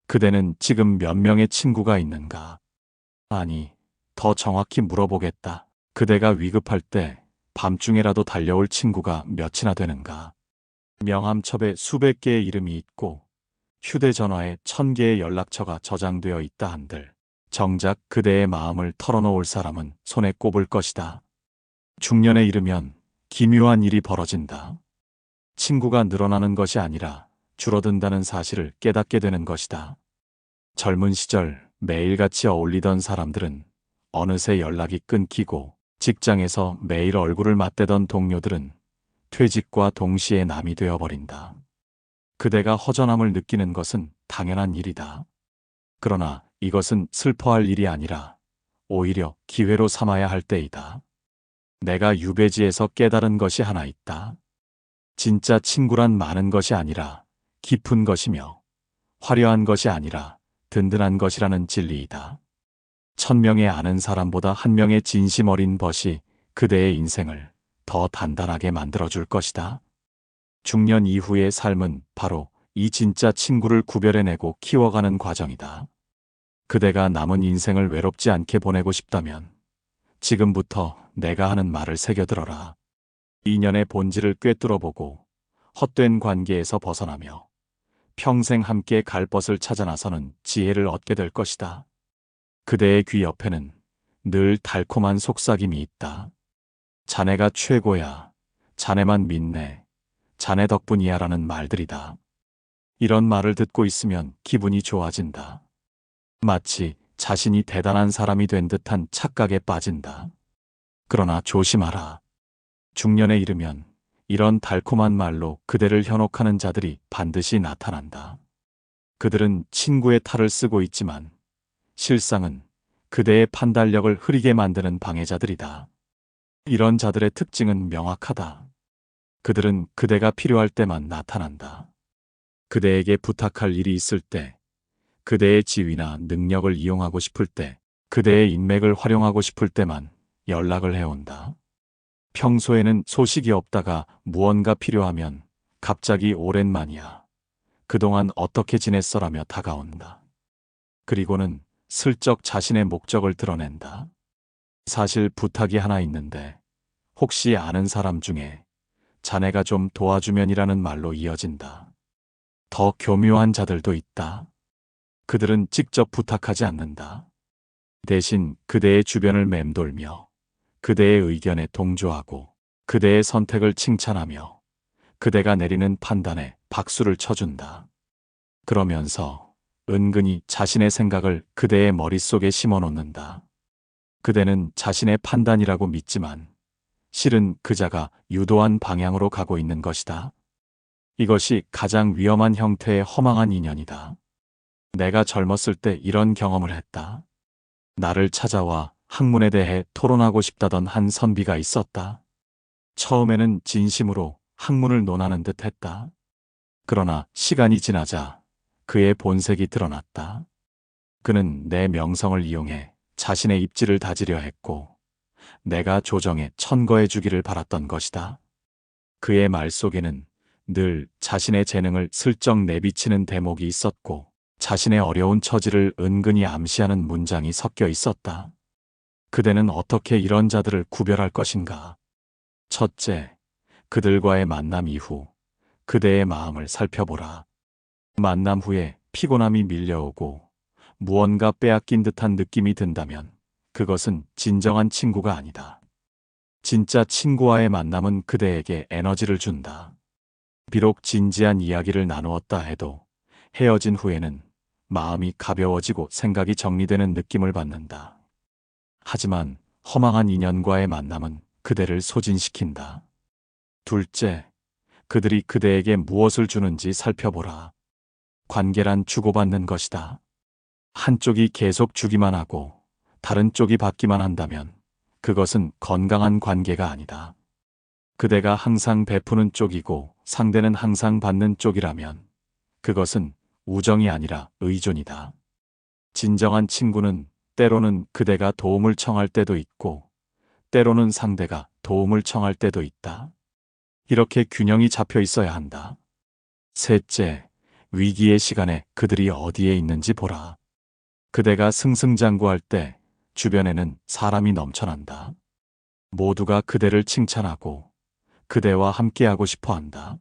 그대는 지금 몇 명의 친구가 있는가? 아니, 더 정확히 물어보겠다. 그대가 위급할 때 밤중에라도 달려올 친구가 몇이나 되는가? 명함첩에 수백 개의 이름이 있고 휴대전화에 1000개의 연락처가 저장되어 있다 한들 정작 그대의 마음을 털어놓을 사람은 손에 꼽을 것이다. 중년에 이르면 기묘한 일이 벌어진다. 친구가 늘어나는 것이 아니라 줄어든다는 사실을 깨닫게 되는 것이다. 젊은 시절 매일같이 어울리던 사람들은 어느새 연락이 끊기고 직장에서 매일 얼굴을 맞대던 동료들은 퇴직과 동시에 남이 되어버린다. 그대가 허전함을 느끼는 것은 당연한 일이다. 그러나 이것은 슬퍼할 일이 아니라 오히려 기회로 삼아야 할 때이다. 내가 유배지에서 깨달은 것이 하나 있다. 진짜 친구란 많은 것이 아니라 깊은 것이며 화려한 것이 아니라 든든한 것이라는 진리이다. 1000명의 아는 사람보다 1명의 진심 어린 벗이 그대의 인생을 더 단단하게 만들어줄 것이다. 중년 이후의 삶은 바로 이 진짜 친구를 구별해내고 키워가는 과정이다. 그대가 남은 인생을 외롭지 않게 보내고 싶다면 지금부터 내가 하는 말을 새겨들어라. 인연의 본질을 꿰뚫어보고 헛된 관계에서 벗어나며 평생 함께 갈 벗을 찾아 나서는 지혜를 얻게 될 것이다. 그대의 귀 옆에는 늘 달콤한 속삭임이 있다. 자네가 최고야. 자네만 믿네. 자네 덕분이야 라는 말들이다. 이런 말을 듣고 있으면 기분이 좋아진다. 마치 자신이 대단한 사람이 된 듯한 착각에 빠진다. 그러나 조심하라. 중년에 이르면 이런 달콤한 말로 그대를 현혹하는 자들이 반드시 나타난다. 그들은 친구의 탈을 쓰고 있지만 실상은 그대의 판단력을 흐리게 만드는 방해자들이다. 이런 자들의 특징은 명확하다. 그들은 그대가 필요할 때만 나타난다. 그대에게 부탁할 일이 있을 때, 그대의 지위나 능력을 이용하고 싶을 때, 그대의 인맥을 활용하고 싶을 때만 연락을 해온다. 평소에는 소식이 없다가 무언가 필요하면 갑자기 오랜만이야. 그동안 어떻게 지냈어라며 다가온다. 그리고는 슬쩍 자신의 목적을 드러낸다. 사실 부탁이 하나 있는데 혹시 아는 사람 중에 자네가 좀 도와주면이라는 말로 이어진다. 더 교묘한 자들도 있다. 그들은 직접 부탁하지 않는다. 대신 그대의 주변을 맴돌며 그대의 의견에 동조하고 그대의 선택을 칭찬하며 그대가 내리는 판단에 박수를 쳐준다. 그러면서 은근히 자신의 생각을 그대의 머릿속에 심어놓는다. 그대는 자신의 판단이라고 믿지만 실은 그자가 유도한 방향으로 가고 있는 것이다. 이것이 가장 위험한 형태의 허망한 인연이다. 내가 젊었을 때 이런 경험을 했다. 나를 찾아와 학문에 대해 토론하고 싶다던 한 선비가 있었다. 처음에는 진심으로 학문을 논하는 듯 했다. 그러나 시간이 지나자 그의 본색이 드러났다. 그는 내 명성을 이용해 자신의 입지를 다지려 했고 내가 조정에 천거해 주기를 바랐던 것이다. 그의 말 속에는 늘 자신의 재능을 슬쩍 내비치는 대목이 있었고 자신의 어려운 처지를 은근히 암시하는 문장이 섞여 있었다. 그대는 어떻게 이런 자들을 구별할 것인가? 첫째, 그들과의 만남 이후 그대의 마음을 살펴보라. 만남 후에 피곤함이 밀려오고 무언가 빼앗긴 듯한 느낌이 든다면 그것은 진정한 친구가 아니다. 진짜 친구와의 만남은 그대에게 에너지를 준다. 비록 진지한 이야기를 나누었다 해도 헤어진 후에는 마음이 가벼워지고 생각이 정리되는 느낌을 받는다. 하지만 허망한 인연과의 만남은 그대를 소진시킨다. 둘째, 그들이 그대에게 무엇을 주는지 살펴보라. 관계란 주고받는 것이다. 한쪽이 계속 주기만 하고 다른 쪽이 받기만 한다면 그것은 건강한 관계가 아니다. 그대가 항상 베푸는 쪽이고 상대는 항상 받는 쪽이라면 그것은 우정이 아니라 의존이다. 진정한 친구는 때로는 그대가 도움을 청할 때도 있고 때로는 상대가 도움을 청할 때도 있다. 이렇게 균형이 잡혀 있어야 한다. 셋째, 위기의 시간에 그들이 어디에 있는지 보라. 그대가 승승장구할 때 주변에는 사람이 넘쳐난다. 모두가 그대를 칭찬하고 그대와 함께하고 싶어 한다.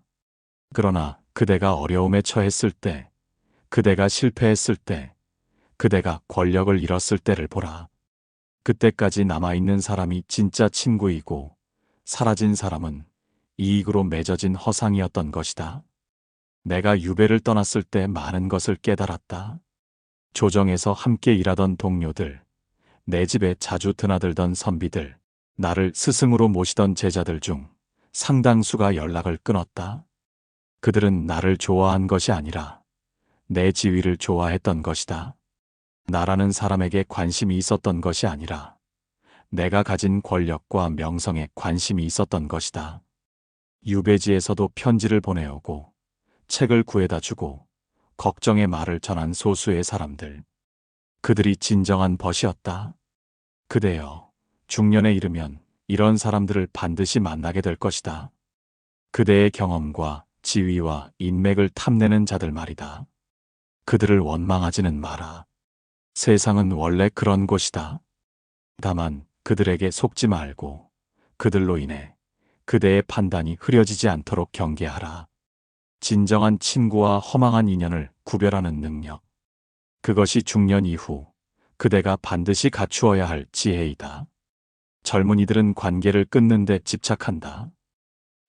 그러나 그대가 어려움에 처했을 때, 그대가 실패했을 때, 그대가 권력을 잃었을 때를 보라. 그때까지 남아있는 사람이 진짜 친구이고 사라진 사람은 이익으로 맺어진 허상이었던 것이다. 내가 유배를 떠났을 때 많은 것을 깨달았다. 조정에서 함께 일하던 동료들, 내 집에 자주 드나들던 선비들, 나를 스승으로 모시던 제자들 중 상당수가 연락을 끊었다. 그들은 나를 좋아한 것이 아니라 내 지위를 좋아했던 것이다. 나라는 사람에게 관심이 있었던 것이 아니라 내가 가진 권력과 명성에 관심이 있었던 것이다. 유배지에서도 편지를 보내오고 책을 구해다 주고 걱정의 말을 전한 소수의 사람들. 그들이 진정한 벗이었다. 그대여, 중년에 이르면 이런 사람들을 반드시 만나게 될 것이다. 그대의 경험과 지위와 인맥을 탐내는 자들 말이다. 그들을 원망하지는 마라. 세상은 원래 그런 곳이다. 다만 그들에게 속지 말고 그들로 인해 그대의 판단이 흐려지지 않도록 경계하라. 진정한 친구와 허망한 인연을 구별하는 능력. 그것이 중년 이후 그대가 반드시 갖추어야 할 지혜이다. 젊은이들은 관계를 끊는 데 집착한다.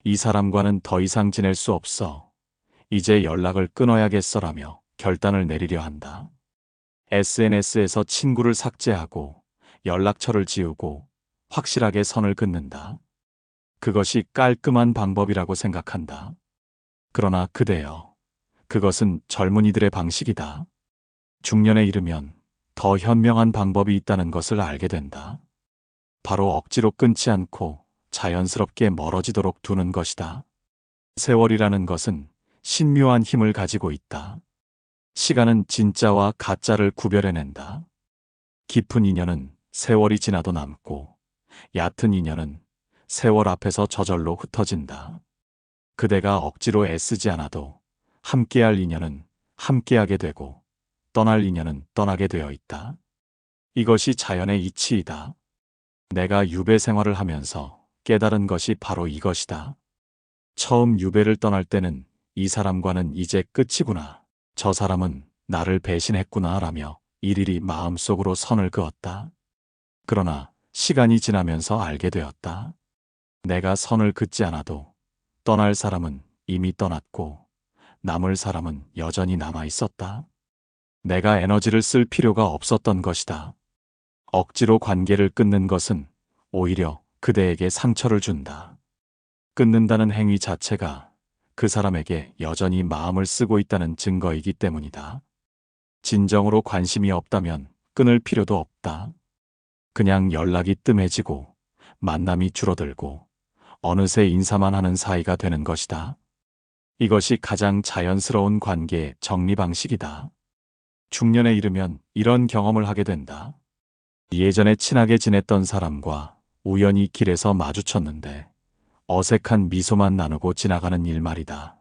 이 사람과는 더 이상 지낼 수 없어. 이제 연락을 끊어야겠어라며 결단을 내리려 한다. SNS에서 친구를 삭제하고 연락처를 지우고 확실하게 선을 긋는다. 그것이 깔끔한 방법이라고 생각한다. 그러나 그대여, 그것은 젊은이들의 방식이다. 중년에 이르면 더 현명한 방법이 있다는 것을 알게 된다. 바로 억지로 끊지 않고 자연스럽게 멀어지도록 두는 것이다. 세월이라는 것은 신묘한 힘을 가지고 있다. 시간은 진짜와 가짜를 구별해낸다. 깊은 인연은 세월이 지나도 남고 얕은 인연은 세월 앞에서 저절로 흩어진다. 그대가 억지로 애쓰지 않아도 함께할 인연은 함께하게 되고 떠날 인연은 떠나게 되어 있다. 이것이 자연의 이치이다. 내가 유배 생활을 하면서 깨달은 것이 바로 이것이다. 처음 유배를 떠날 때는 이 사람과는 이제 끝이구나. 저 사람은 나를 배신했구나 라며 일일이 마음속으로 선을 그었다. 그러나 시간이 지나면서 알게 되었다. 내가 선을 긋지 않아도 떠날 사람은 이미 떠났고 남을 사람은 여전히 남아 있었다. 내가 에너지를 쓸 필요가 없었던 것이다. 억지로 관계를 끊는 것은 오히려 그대에게 상처를 준다. 끊는다는 행위 자체가 그 사람에게 여전히 마음을 쓰고 있다는 증거이기 때문이다. 진정으로 관심이 없다면 끊을 필요도 없다. 그냥 연락이 뜸해지고 만남이 줄어들고 어느새 인사만 하는 사이가 되는 것이다. 이것이 가장 자연스러운 관계의 정리 방식이다. 중년에 이르면 이런 경험을 하게 된다. 예전에 친하게 지냈던 사람과 우연히 길에서 마주쳤는데 어색한 미소만 나누고 지나가는 일 말이다.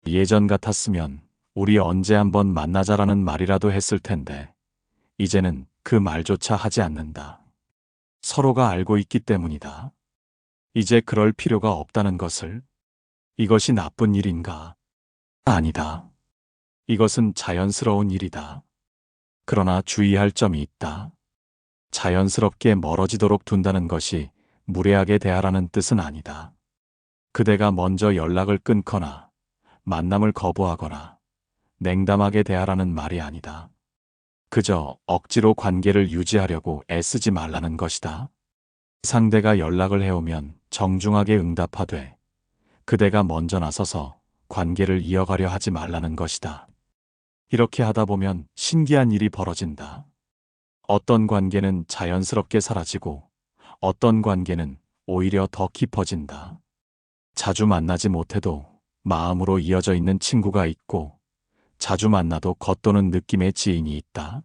예전 같았으면 우리 언제 한번 만나자라는 말이라도 했을 텐데 이제는 그 말조차 하지 않는다. 서로가 알고 있기 때문이다. 이제 그럴 필요가 없다는 것을. 이것이 나쁜 일인가? 아니다. 이것은 자연스러운 일이다. 그러나 주의할 점이 있다. 자연스럽게 멀어지도록 둔다는 것이 무례하게 대하라는 뜻은 아니다. 그대가 먼저 연락을 끊거나 만남을 거부하거나 냉담하게 대하라는 말이 아니다. 그저 억지로 관계를 유지하려고 애쓰지 말라는 것이다. 상대가 연락을 해오면 정중하게 응답하되 그대가 먼저 나서서 관계를 이어가려 하지 말라는 것이다. 이렇게 하다 보면 신기한 일이 벌어진다. 어떤 관계는 자연스럽게 사라지고 어떤 관계는 오히려 더 깊어진다. 자주 만나지 못해도 마음으로 이어져 있는 친구가 있고 자주 만나도 겉도는 느낌의 지인이 있다.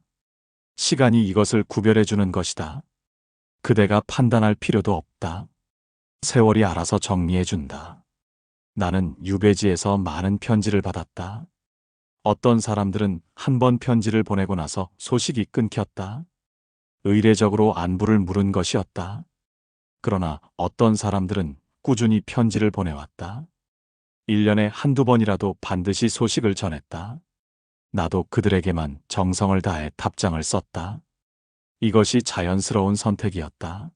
시간이 이것을 구별해주는 것이다. 그대가 판단할 필요도 없다. 세월이 알아서 정리해준다. 나는 유배지에서 많은 편지를 받았다. 어떤 사람들은 한 번 편지를 보내고 나서 소식이 끊겼다. 의례적으로 안부를 물은 것이었다. 그러나 어떤 사람들은 꾸준히 편지를 보내왔다. 1년에 한두 번이라도 반드시 소식을 전했다. 나도 그들에게만 정성을 다해 답장을 썼다. 이것이 자연스러운 선택이었다.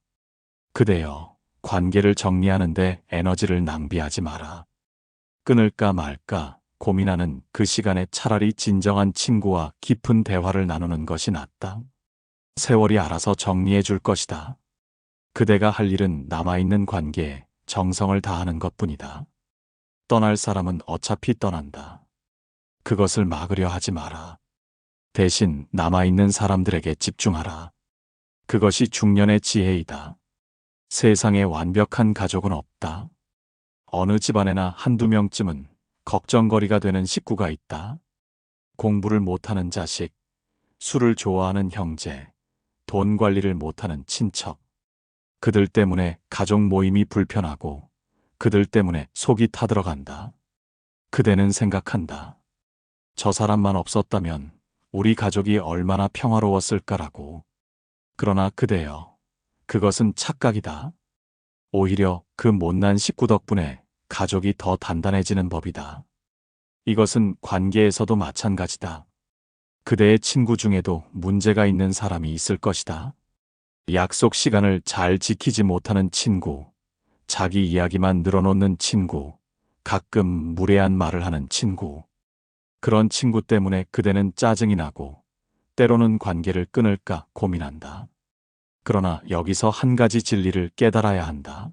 그대여, 관계를 정리하는데 에너지를 낭비하지 마라. 끊을까 말까 고민하는 그 시간에 차라리 진정한 친구와 깊은 대화를 나누는 것이 낫다. 세월이 알아서 정리해 줄 것이다. 그대가 할 일은 남아있는 관계에 정성을 다하는 것뿐이다. 떠날 사람은 어차피 떠난다. 그것을 막으려 하지 마라. 대신 남아있는 사람들에게 집중하라. 그것이 중년의 지혜이다. 세상에 완벽한 가족은 없다. 어느 집안에나 한두 명쯤은 걱정거리가 되는 식구가 있다. 공부를 못하는 자식, 술을 좋아하는 형제, 돈 관리를 못하는 친척. 그들 때문에 가족 모임이 불편하고 그들 때문에 속이 타들어간다. 그대는 생각한다. 저 사람만 없었다면 우리 가족이 얼마나 평화로웠을까라고. 그러나 그대여, 그것은 착각이다. 오히려 그 못난 식구 덕분에 가족이 더 단단해지는 법이다. 이것은 관계에서도 마찬가지다. 그대의 친구 중에도 문제가 있는 사람이 있을 것이다. 약속 시간을 잘 지키지 못하는 친구, 자기 이야기만 늘어놓는 친구, 가끔 무례한 말을 하는 친구. 그런 친구 때문에 그대는 짜증이 나고 때로는 관계를 끊을까 고민한다. 그러나 여기서 한 가지 진리를 깨달아야 한다.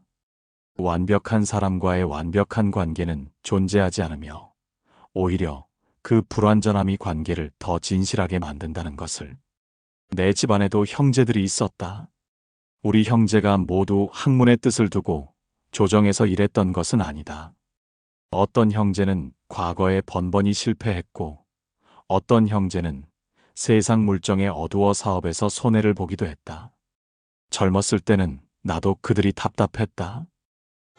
완벽한 사람과의 완벽한 관계는 존재하지 않으며 오히려 그 불완전함이 관계를 더 진실하게 만든다는 것을. 내 집안에도 형제들이 있었다. 우리 형제가 모두 학문의 뜻을 두고 조정에서 일했던 것은 아니다. 어떤 형제는 과거에 번번이 실패했고 어떤 형제는 세상 물정의 어두워 사업에서 손해를 보기도 했다. 젊었을 때는 나도 그들이 답답했다.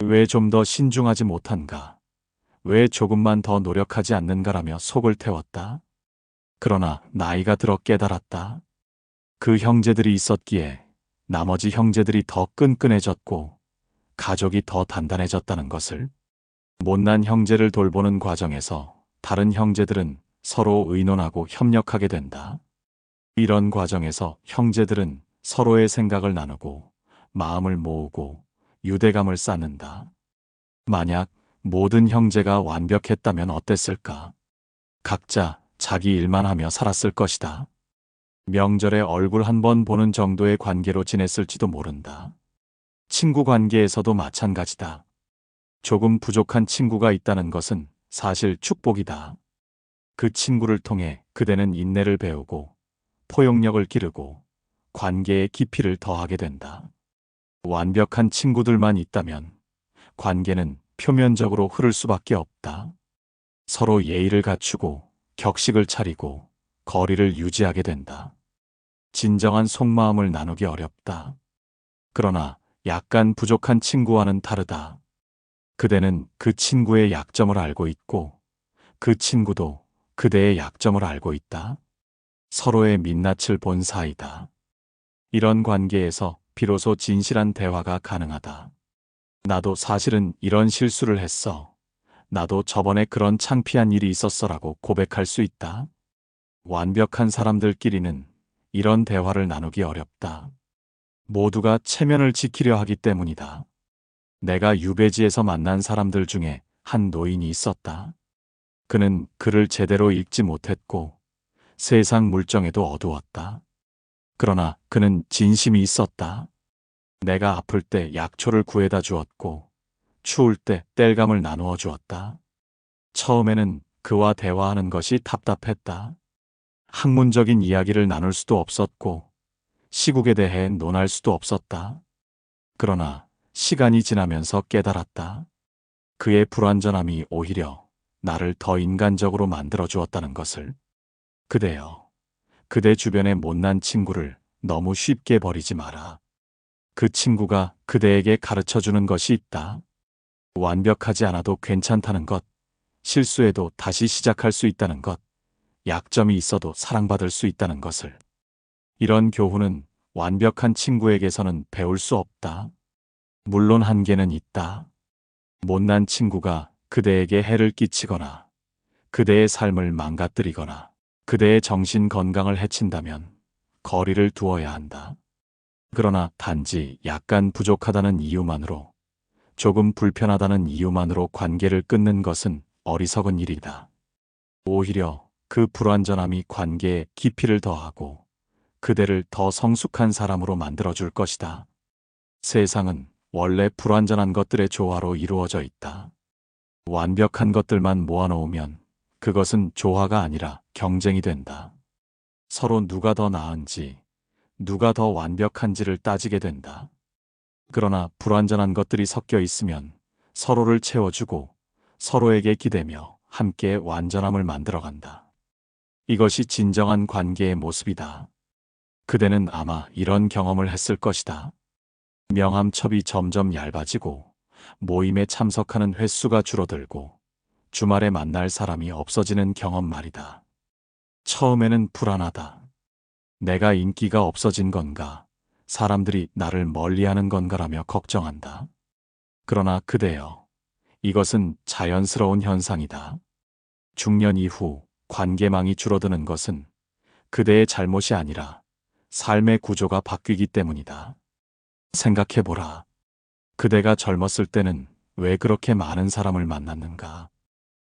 왜 좀 더 신중하지 못한가? 왜 조금만 더 노력하지 않는가라며 속을 태웠다. 그러나 나이가 들어 깨달았다. 그 형제들이 있었기에 나머지 형제들이 더 끈끈해졌고 가족이 더 단단해졌다는 것을. 못난 형제를 돌보는 과정에서 다른 형제들은 서로 의논하고 협력하게 된다. 이런 과정에서 형제들은 서로의 생각을 나누고 마음을 모으고 유대감을 쌓는다. 만약 모든 형제가 완벽했다면 어땠을까? 각자 자기 일만 하며 살았을 것이다. 명절에 얼굴 한 번 보는 정도의 관계로 지냈을지도 모른다. 친구 관계에서도 마찬가지다. 조금 부족한 친구가 있다는 것은 사실 축복이다. 그 친구를 통해 그대는 인내를 배우고 포용력을 기르고 관계의 깊이를 더하게 된다. 완벽한 친구들만 있다면 관계는 표면적으로 흐를 수밖에 없다. 서로 예의를 갖추고 격식을 차리고 거리를 유지하게 된다. 진정한 속마음을 나누기 어렵다. 그러나 약간 부족한 친구와는 다르다. 그대는 그 친구의 약점을 알고 있고 그 친구도 그대의 약점을 알고 있다. 서로의 민낯을 본 사이다. 이런 관계에서 비로소 진실한 대화가 가능하다. 나도 사실은 이런 실수를 했어. 나도 저번에 그런 창피한 일이 있었어라고 고백할 수 있다. 완벽한 사람들끼리는 이런 대화를 나누기 어렵다. 모두가 체면을 지키려 하기 때문이다. 내가 유배지에서 만난 사람들 중에 한 노인이 있었다. 그는 글을 제대로 읽지 못했고 세상 물정에도 어두웠다. 그러나 그는 진심이 있었다. 내가 아플 때 약초를 구해다 주었고 추울 때 땔감을 나누어 주었다. 처음에는 그와 대화하는 것이 답답했다. 학문적인 이야기를 나눌 수도 없었고 시국에 대해 논할 수도 없었다. 그러나 시간이 지나면서 깨달았다. 그의 불완전함이 오히려 나를 더 인간적으로 만들어 주었다는 것을. 그대여, 그대 주변의 못난 친구를 너무 쉽게 버리지 마라. 그 친구가 그대에게 가르쳐 주는 것이 있다. 완벽하지 않아도 괜찮다는 것, 실수해도 다시 시작할 수 있다는 것, 약점이 있어도 사랑받을 수 있다는 것을. 이런 교훈은 완벽한 친구에게서는 배울 수 없다. 물론 한계는 있다. 못난 친구가 그대에게 해를 끼치거나 그대의 삶을 망가뜨리거나 그대의 정신 건강을 해친다면 거리를 두어야 한다. 그러나 단지 약간 부족하다는 이유만으로, 조금 불편하다는 이유만으로 관계를 끊는 것은 어리석은 일이다. 오히려 그 불완전함이 관계에 깊이를 더하고 그대를 더 성숙한 사람으로 만들어줄 것이다. 세상은 원래 불완전한 것들의 조화로 이루어져 있다. 완벽한 것들만 모아놓으면 그것은 조화가 아니라 경쟁이 된다. 서로 누가 더 나은지, 누가 더 완벽한지를 따지게 된다. 그러나 불완전한 것들이 섞여 있으면 서로를 채워주고 서로에게 기대며 함께 완전함을 만들어간다. 이것이 진정한 관계의 모습이다. 그대는 아마 이런 경험을 했을 것이다. 명함첩이 점점 얇아지고 모임에 참석하는 횟수가 줄어들고 주말에 만날 사람이 없어지는 경험 말이다. 처음에는 불안하다. 내가 인기가 없어진 건가? 사람들이 나를 멀리하는 건가라며 걱정한다. 그러나 그대여, 이것은 자연스러운 현상이다. 중년 이후 관계망이 줄어드는 것은 그대의 잘못이 아니라 삶의 구조가 바뀌기 때문이다. 생각해보라. 그대가 젊었을 때는 왜 그렇게 많은 사람을 만났는가?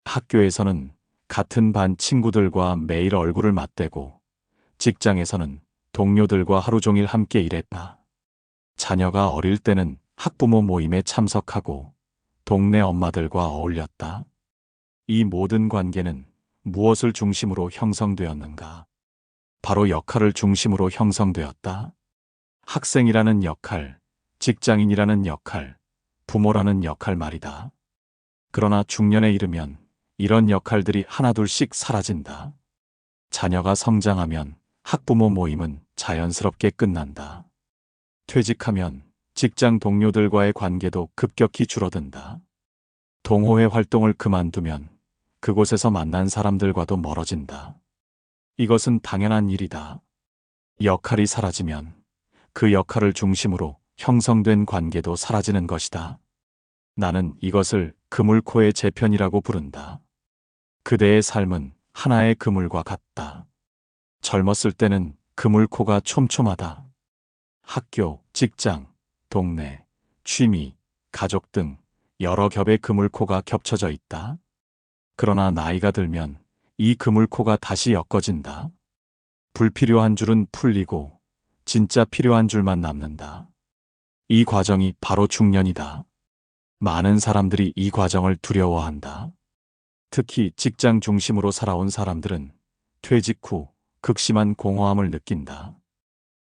학교에서는 같은 반 친구들과 매일 얼굴을 맞대고, 직장에서는 동료들과 하루 종일 함께 일했다. 자녀가 어릴 때는 학부모 모임에 참석하고 동네 엄마들과 어울렸다. 이 모든 관계는 무엇을 중심으로 형성되었는가? 바로 역할을 중심으로 형성되었다. 학생이라는 역할, 직장인이라는 역할, 부모라는 역할 말이다. 그러나 중년에 이르면 이런 역할들이 하나둘씩 사라진다. 자녀가 성장하면 학부모 모임은 자연스럽게 끝난다. 퇴직하면 직장 동료들과의 관계도 급격히 줄어든다. 동호회 활동을 그만두면 그곳에서 만난 사람들과도 멀어진다. 이것은 당연한 일이다. 역할이 사라지면 그 역할을 중심으로 형성된 관계도 사라지는 것이다. 나는 이것을 그물코의 재편이라고 부른다. 그대의 삶은 하나의 그물과 같다. 젊었을 때는 그물코가 촘촘하다. 학교, 직장, 동네, 취미, 가족 등 여러 겹의 그물코가 겹쳐져 있다. 그러나 나이가 들면 이 그물코가 다시 엮어진다. 불필요한 줄은 풀리고 진짜 필요한 줄만 남는다. 이 과정이 바로 중년이다. 많은 사람들이 이 과정을 두려워한다. 특히 직장 중심으로 살아온 사람들은 퇴직 후 극심한 공허함을 느낀다.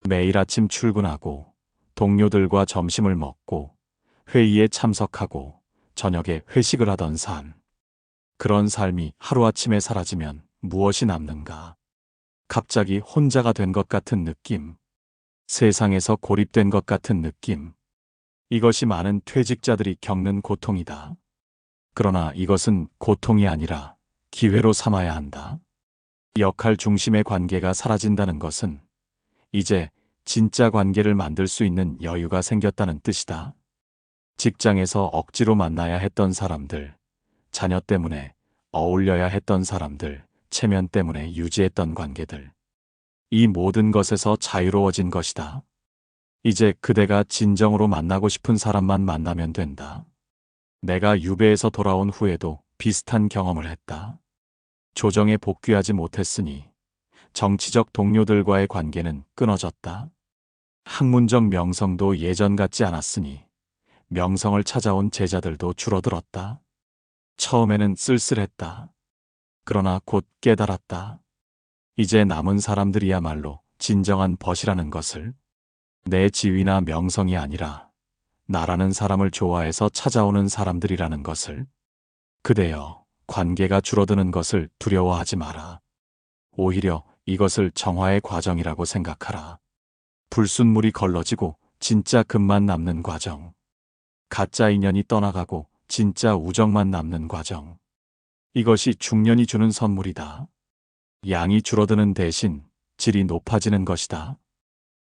매일 아침 출근하고 동료들과 점심을 먹고 회의에 참석하고 저녁에 회식을 하던 삶. 그런 삶이 하루아침에 사라지면 무엇이 남는가? 갑자기 혼자가 된 것 같은 느낌. 세상에서 고립된 것 같은 느낌. 이것이 많은 퇴직자들이 겪는 고통이다. 그러나 이것은 고통이 아니라 기회로 삼아야 한다. 역할 중심의 관계가 사라진다는 것은 이제 진짜 관계를 만들 수 있는 여유가 생겼다는 뜻이다. 직장에서 억지로 만나야 했던 사람들, 자녀 때문에 어울려야 했던 사람들, 체면 때문에 유지했던 관계들. 이 모든 것에서 자유로워진 것이다. 이제 그대가 진정으로 만나고 싶은 사람만 만나면 된다. 내가 유배에서 돌아온 후에도 비슷한 경험을 했다. 조정에 복귀하지 못했으니 정치적 동료들과의 관계는 끊어졌다. 학문적 명성도 예전 같지 않았으니 명성을 찾아온 제자들도 줄어들었다. 처음에는 쓸쓸했다. 그러나 곧 깨달았다. 이제 남은 사람들이야말로 진정한 벗이라는 것을. 내 지위나 명성이 아니라 나라는 사람을 좋아해서 찾아오는 사람들이라는 것을. 그대여, 관계가 줄어드는 것을 두려워하지 마라. 오히려 이것을 정화의 과정이라고 생각하라. 불순물이 걸러지고 진짜 금만 남는 과정. 가짜 인연이 떠나가고 진짜 우정만 남는 과정. 이것이 중년이 주는 선물이다. 양이 줄어드는 대신 질이 높아지는 것이다.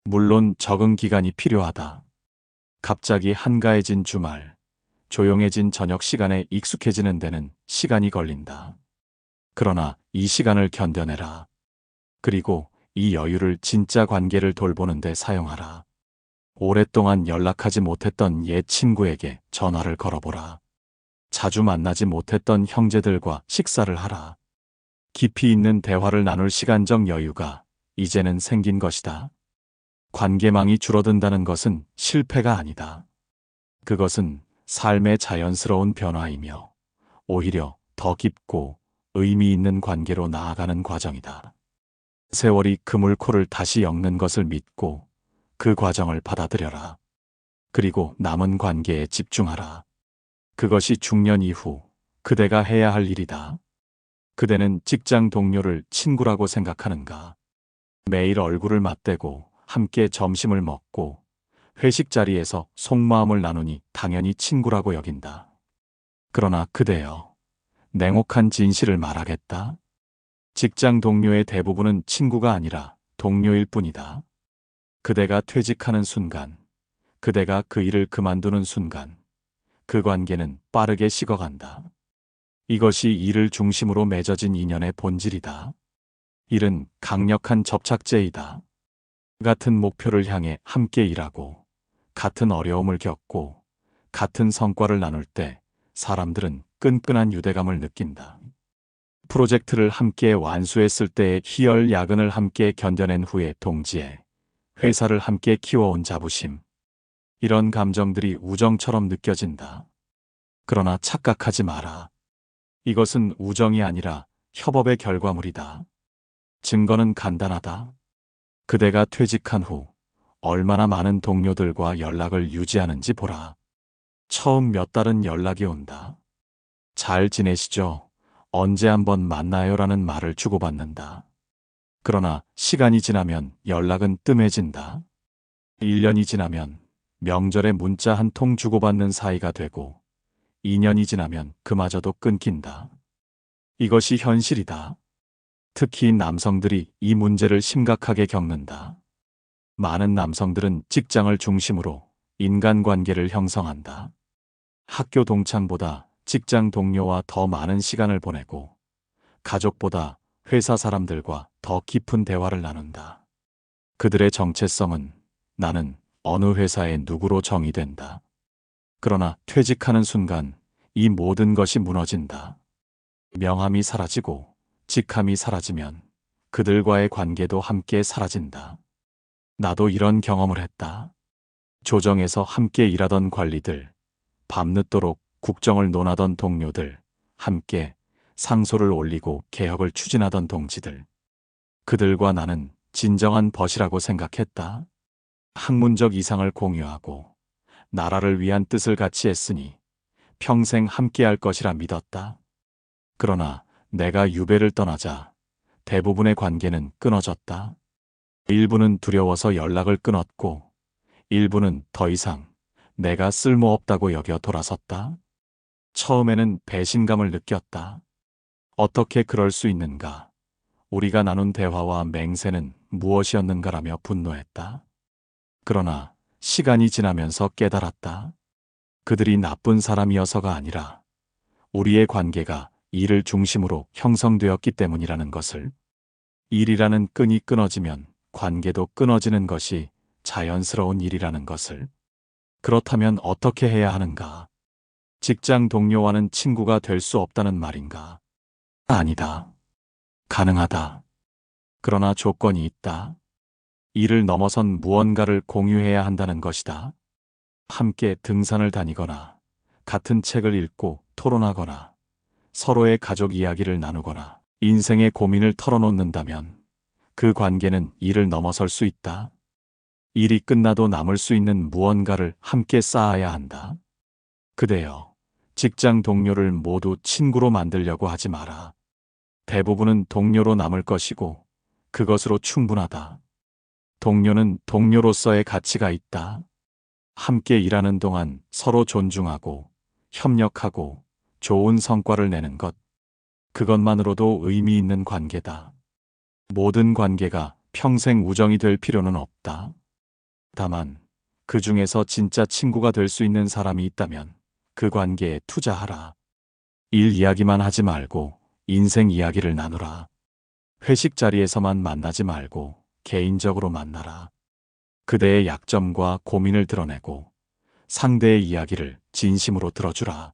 물론 적응 기간이 필요하다. 갑자기 한가해진 주말, 조용해진 저녁 시간에 익숙해지는 데는 시간이 걸린다. 그러나 이 시간을 견뎌내라. 그리고 이 여유를 진짜 관계를 돌보는 데 사용하라. 오랫동안 연락하지 못했던 옛 친구에게 전화를 걸어보라. 자주 만나지 못했던 형제들과 식사를 하라. 깊이 있는 대화를 나눌 시간적 여유가 이제는 생긴 것이다. 관계망이 줄어든다는 것은 실패가 아니다. 그것은 삶의 자연스러운 변화이며 오히려 더 깊고 의미 있는 관계로 나아가는 과정이다. 세월이 그물 코를 다시 엮는 것을 믿고 그 과정을 받아들여라. 그리고 남은 관계에 집중하라. 그것이 중년 이후 그대가 해야 할 일이다. 그대는 직장 동료를 친구라고 생각하는가? 매일 얼굴을 맞대고 함께 점심을 먹고 회식 자리에서 속마음을 나누니 당연히 친구라고 여긴다. 그러나 그대여, 냉혹한 진실을 말하겠다. 직장 동료의 대부분은 친구가 아니라 동료일 뿐이다. 그대가 퇴직하는 순간, 그대가 그 일을 그만두는 순간, 그 관계는 빠르게 식어간다. 이것이 일을 중심으로 맺어진 인연의 본질이다. 일은 강력한 접착제이다. 같은 목표를 향해 함께 일하고, 같은 어려움을 겪고, 같은 성과를 나눌 때 사람들은 끈끈한 유대감을 느낀다. 프로젝트를 함께 완수했을 때의 희열 야근을 함께 견뎌낸 후의 동지애, 회사를 함께 키워온 자부심. 이런 감정들이 우정처럼 느껴진다. 그러나 착각하지 마라. 이것은 우정이 아니라 협업의 결과물이다. 증거는 간단하다. 그대가 퇴직한 후 얼마나 많은 동료들과 연락을 유지하는지 보라. 처음 몇 달은 연락이 온다. 잘 지내시죠? 언제 한번 만나요라는 말을 주고받는다. 그러나 시간이 지나면 연락은 뜸해진다. 1년이 지나면 명절에 문자 한 통 주고받는 사이가 되고 2년이 지나면 그마저도 끊긴다. 이것이 현실이다. 특히 남성들이 이 문제를 심각하게 겪는다. 많은 남성들은 직장을 중심으로 인간관계를 형성한다. 학교 동창보다 직장 동료와 더 많은 시간을 보내고 가족보다 회사 사람들과 더 깊은 대화를 나눈다. 그들의 정체성은 나는 어느 회사의 누구로 정의된다. 그러나 퇴직하는 순간 이 모든 것이 무너진다. 명함이 사라지고 직함이 사라지면 그들과의 관계도 함께 사라진다. 나도 이런 경험을 했다. 조정에서 함께 일하던 관리들, 밤늦도록 국정을 논하던 동료들, 함께 상소를 올리고 개혁을 추진하던 동지들. 그들과 나는 진정한 벗이라고 생각했다. 학문적 이상을 공유하고 나라를 위한 뜻을 같이 했으니 평생 함께할 것이라 믿었다. 그러나 내가 유배를 떠나자 대부분의 관계는 끊어졌다. 일부는 두려워서 연락을 끊었고 일부는 더 이상 내가 쓸모없다고 여겨 돌아섰다. 처음에는 배신감을 느꼈다. 어떻게 그럴 수 있는가? 우리가 나눈 대화와 맹세는 무엇이었는가라며 분노했다. 그러나 시간이 지나면서 깨달았다. 그들이 나쁜 사람이어서가 아니라 우리의 관계가 일을 중심으로 형성되었기 때문이라는 것을. 일이라는 끈이 끊어지면 관계도 끊어지는 것이 자연스러운 일이라는 것을. 그렇다면 어떻게 해야 하는가? 직장 동료와는 친구가 될 수 없다는 말인가? 아니다. 가능하다. 그러나 조건이 있다. 일을 넘어선 무언가를 공유해야 한다는 것이다. 함께 등산을 다니거나 같은 책을 읽고 토론하거나 서로의 가족 이야기를 나누거나 인생의 고민을 털어놓는다면 그 관계는 일을 넘어설 수 있다. 일이 끝나도 남을 수 있는 무언가를 함께 쌓아야 한다. 그대여, 직장 동료를 모두 친구로 만들려고 하지 마라. 대부분은 동료로 남을 것이고 그것으로 충분하다. 동료는 동료로서의 가치가 있다. 함께 일하는 동안 서로 존중하고 협력하고 좋은 성과를 내는 것. 그것만으로도 의미 있는 관계다. 모든 관계가 평생 우정이 될 필요는 없다. 다만 그 중에서 진짜 친구가 될 수 있는 사람이 있다면 그 관계에 투자하라. 일 이야기만 하지 말고 인생 이야기를 나누라. 회식 자리에서만 만나지 말고 개인적으로 만나라. 그대의 약점과 고민을 드러내고 상대의 이야기를 진심으로 들어주라.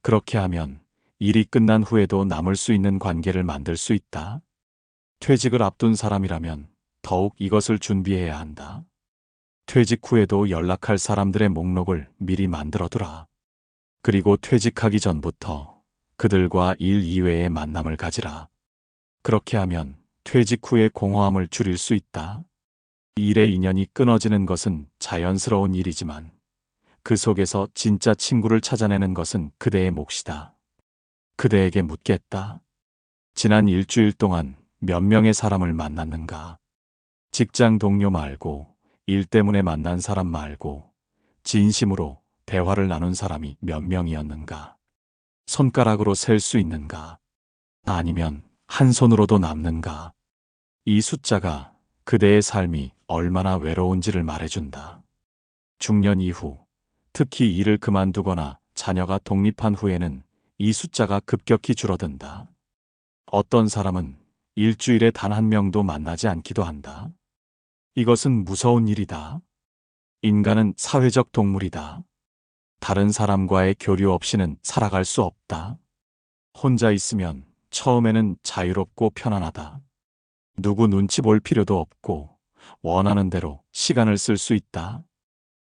그렇게 하면 일이 끝난 후에도 남을 수 있는 관계를 만들 수 있다. 퇴직을 앞둔 사람이라면 더욱 이것을 준비해야 한다. 퇴직 후에도 연락할 사람들의 목록을 미리 만들어두라. 그리고 퇴직하기 전부터 그들과 일 이외의 만남을 가지라. 그렇게 하면 퇴직 후의 공허함을 줄일 수 있다. 일의 인연이 끊어지는 것은 자연스러운 일이지만 그 속에서 진짜 친구를 찾아내는 것은 그대의 몫이다. 그대에게 묻겠다. 지난 일주일 동안 몇 명의 사람을 만났는가? 직장 동료 말고 일 때문에 만난 사람 말고 진심으로 대화를 나눈 사람이 몇 명이었는가? 손가락으로 셀 수 있는가? 아니면 한 손으로도 남는가? 이 숫자가 그대의 삶이 얼마나 외로운지를 말해준다. 중년 이후, 특히 일을 그만두거나 자녀가 독립한 후에는 이 숫자가 급격히 줄어든다. 어떤 사람은 일주일에 단 한 명도 만나지 않기도 한다. 이것은 무서운 일이다. 인간은 사회적 동물이다. 다른 사람과의 교류 없이는 살아갈 수 없다. 혼자 있으면 처음에는 자유롭고 편안하다. 누구 눈치 볼 필요도 없고 원하는 대로 시간을 쓸 수 있다.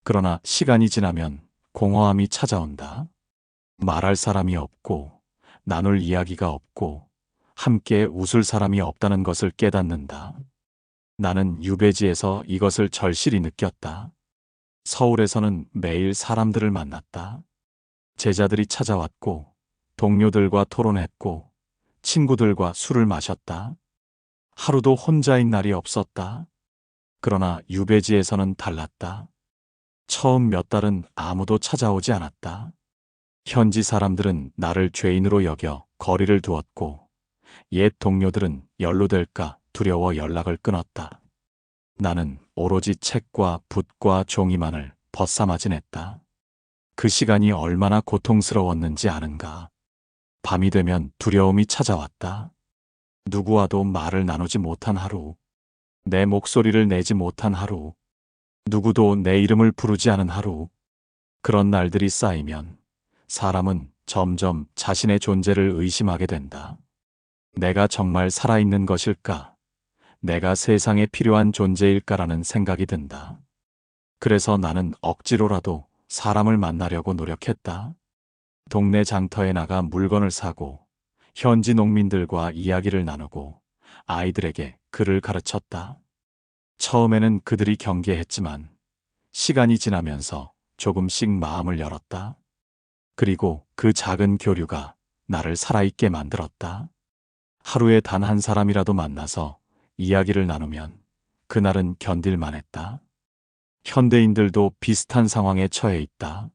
그러나 시간이 지나면 공허함이 찾아온다. 말할 사람이 없고 나눌 이야기가 없고 함께 웃을 사람이 없다는 것을 깨닫는다. 나는 유배지에서 이것을 절실히 느꼈다. 서울에서는 매일 사람들을 만났다. 제자들이 찾아왔고 동료들과 토론했고 친구들과 술을 마셨다. 하루도 혼자인 날이 없었다. 그러나 유배지에서는 달랐다. 처음 몇 달은 아무도 찾아오지 않았다. 현지 사람들은 나를 죄인으로 여겨 거리를 두었고 옛 동료들은 연루될까 두려워 연락을 끊었다. 나는 오로지 책과 붓과 종이만을 벗삼아지냈다. 그 시간이 얼마나 고통스러웠는지 아는가. 밤이 되면 두려움이 찾아왔다. 누구와도 말을 나누지 못한 하루. 내 목소리를 내지 못한 하루. 누구도 내 이름을 부르지 않은 하루. 그런 날들이 쌓이면 사람은 점점 자신의 존재를 의심하게 된다. 내가 정말 살아있는 것일까? 내가 세상에 필요한 존재일까라는 생각이 든다. 그래서 나는 억지로라도 사람을 만나려고 노력했다. 동네 장터에 나가 물건을 사고 현지 농민들과 이야기를 나누고 아이들에게 글을 가르쳤다. 처음에는 그들이 경계했지만 시간이 지나면서 조금씩 마음을 열었다. 그리고 그 작은 교류가 나를 살아있게 만들었다. 하루에 단 한 사람이라도 만나서 이야기를 나누면 그날은 견딜만 했다. 현대인들도 비슷한 상황에 처해 있다.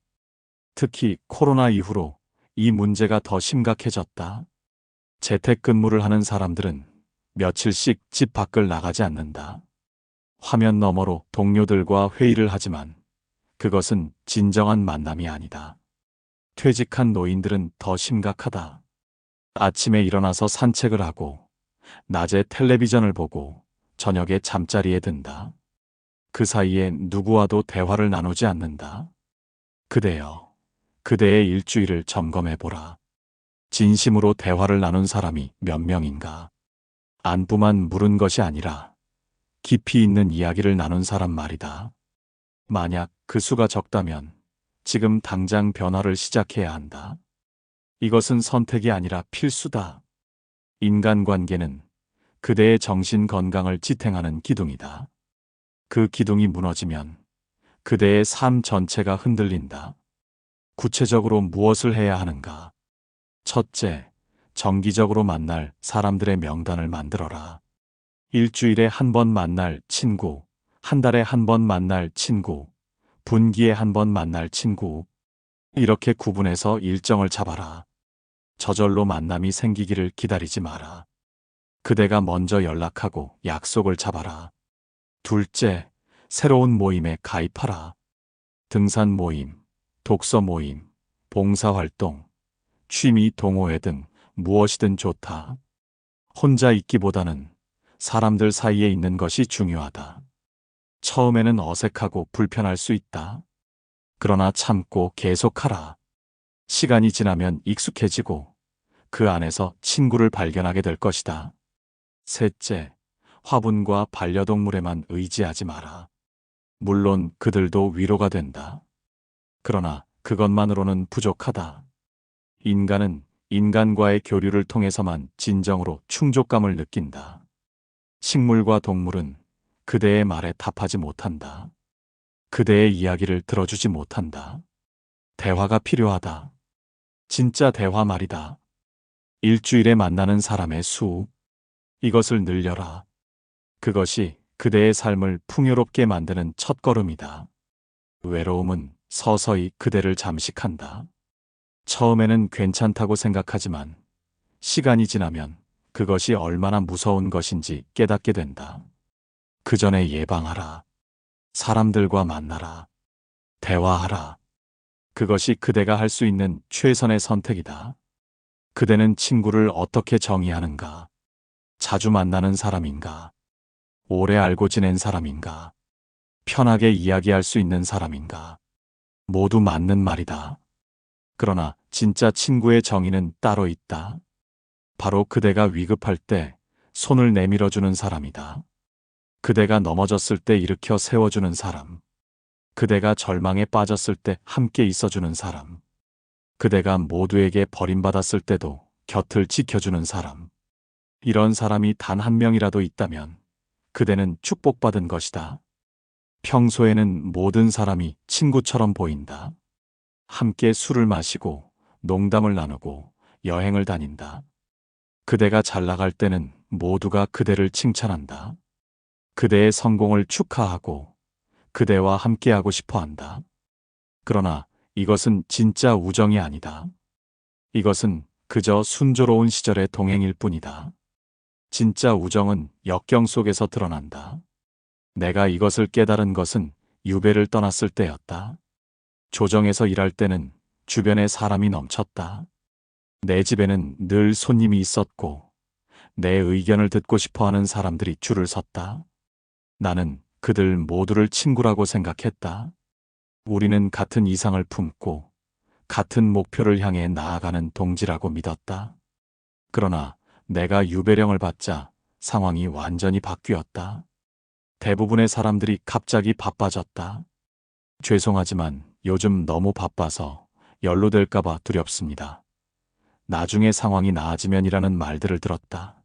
특히 코로나 이후로 이 문제가 더 심각해졌다. 재택근무를 하는 사람들은 며칠씩 집 밖을 나가지 않는다. 화면 너머로 동료들과 회의를 하지만 그것은 진정한 만남이 아니다. 퇴직한 노인들은 더 심각하다. 아침에 일어나서 산책을 하고 낮에 텔레비전을 보고 저녁에 잠자리에 든다. 그 사이에 누구와도 대화를 나누지 않는다. 그대여, 그대의 일주일을 점검해보라. 진심으로 대화를 나눈 사람이 몇 명인가? 안부만 물은 것이 아니라 깊이 있는 이야기를 나눈 사람 말이다. 만약 그 수가 적다면 지금 당장 변화를 시작해야 한다. 이것은 선택이 아니라 필수다. 인간관계는 그대의 정신 건강을 지탱하는 기둥이다. 그 기둥이 무너지면 그대의 삶 전체가 흔들린다. 구체적으로 무엇을 해야 하는가? 첫째, 정기적으로 만날 사람들의 명단을 만들어라. 일주일에 한 번 만날 친구, 한 달에 한 번 만날 친구, 분기에 한 번 만날 친구. 이렇게 구분해서 일정을 잡아라. 저절로 만남이 생기기를 기다리지 마라. 그대가 먼저 연락하고 약속을 잡아라. 둘째, 새로운 모임에 가입하라. 등산 모임, 독서 모임, 봉사활동, 취미 동호회 등 무엇이든 좋다. 혼자 있기보다는 사람들 사이에 있는 것이 중요하다. 처음에는 어색하고 불편할 수 있다. 그러나 참고 계속하라. 시간이 지나면 익숙해지고 그 안에서 친구를 발견하게 될 것이다. 셋째, 화분과 반려동물에만 의지하지 마라. 물론 그들도 위로가 된다. 그러나 그것만으로는 부족하다. 인간은 인간과의 교류를 통해서만 진정으로 충족감을 느낀다. 식물과 동물은 그대의 말에 답하지 못한다. 그대의 이야기를 들어주지 못한다. 대화가 필요하다. 진짜 대화 말이다. 일주일에 만나는 사람의 수. 이것을 늘려라. 그것이 그대의 삶을 풍요롭게 만드는 첫걸음이다. 외로움은 서서히 그대를 잠식한다. 처음에는 괜찮다고 생각하지만 시간이 지나면 그것이 얼마나 무서운 것인지 깨닫게 된다. 그 전에 예방하라. 사람들과 만나라. 대화하라. 그것이 그대가 할 수 있는 최선의 선택이다. 그대는 친구를 어떻게 정의하는가? 자주 만나는 사람인가? 오래 알고 지낸 사람인가? 편하게 이야기할 수 있는 사람인가? 모두 맞는 말이다. 그러나 진짜 친구의 정의는 따로 있다. 바로 그대가 위급할 때 손을 내밀어주는 사람이다. 그대가 넘어졌을 때 일으켜 세워주는 사람. 그대가 절망에 빠졌을 때 함께 있어주는 사람. 그대가 모두에게 버림받았을 때도 곁을 지켜주는 사람. 이런 사람이 단 한 명이라도 있다면 그대는 축복받은 것이다. 평소에는 모든 사람이 친구처럼 보인다. 함께 술을 마시고 농담을 나누고 여행을 다닌다. 그대가 잘 나갈 때는 모두가 그대를 칭찬한다. 그대의 성공을 축하하고 그대와 함께하고 싶어 한다. 그러나 이것은 진짜 우정이 아니다. 이것은 그저 순조로운 시절의 동행일 뿐이다. 진짜 우정은 역경 속에서 드러난다. 내가 이것을 깨달은 것은 유배를 떠났을 때였다. 조정에서 일할 때는 주변에 사람이 넘쳤다. 내 집에는 늘 손님이 있었고 내 의견을 듣고 싶어하는 사람들이 줄을 섰다. 나는 그들 모두를 친구라고 생각했다. 우리는 같은 이상을 품고 같은 목표를 향해 나아가는 동지라고 믿었다. 그러나 내가 유배령을 받자 상황이 완전히 바뀌었다. 대부분의 사람들이 갑자기 바빠졌다. 죄송하지만 요즘 너무 바빠서 연루될까봐 두렵습니다. 나중에 상황이 나아지면이라는 말들을 들었다.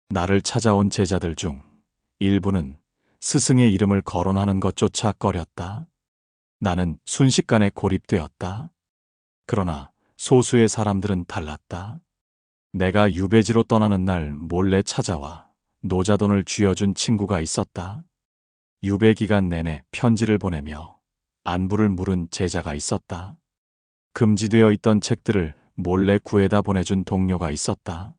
나를 찾아온 제자들 중 일부는 스승의 이름을 거론하는 것조차 꺼렸다. 나는 순식간에 고립되었다. 그러나 소수의 사람들은 달랐다. 내가 유배지로 떠나는 날 몰래 찾아와 노자돈을 쥐어준 친구가 있었다. 유배 기간 내내 편지를 보내며 안부를 물은 제자가 있었다. 금지되어 있던 책들을 몰래 구해다 보내준 동료가 있었다.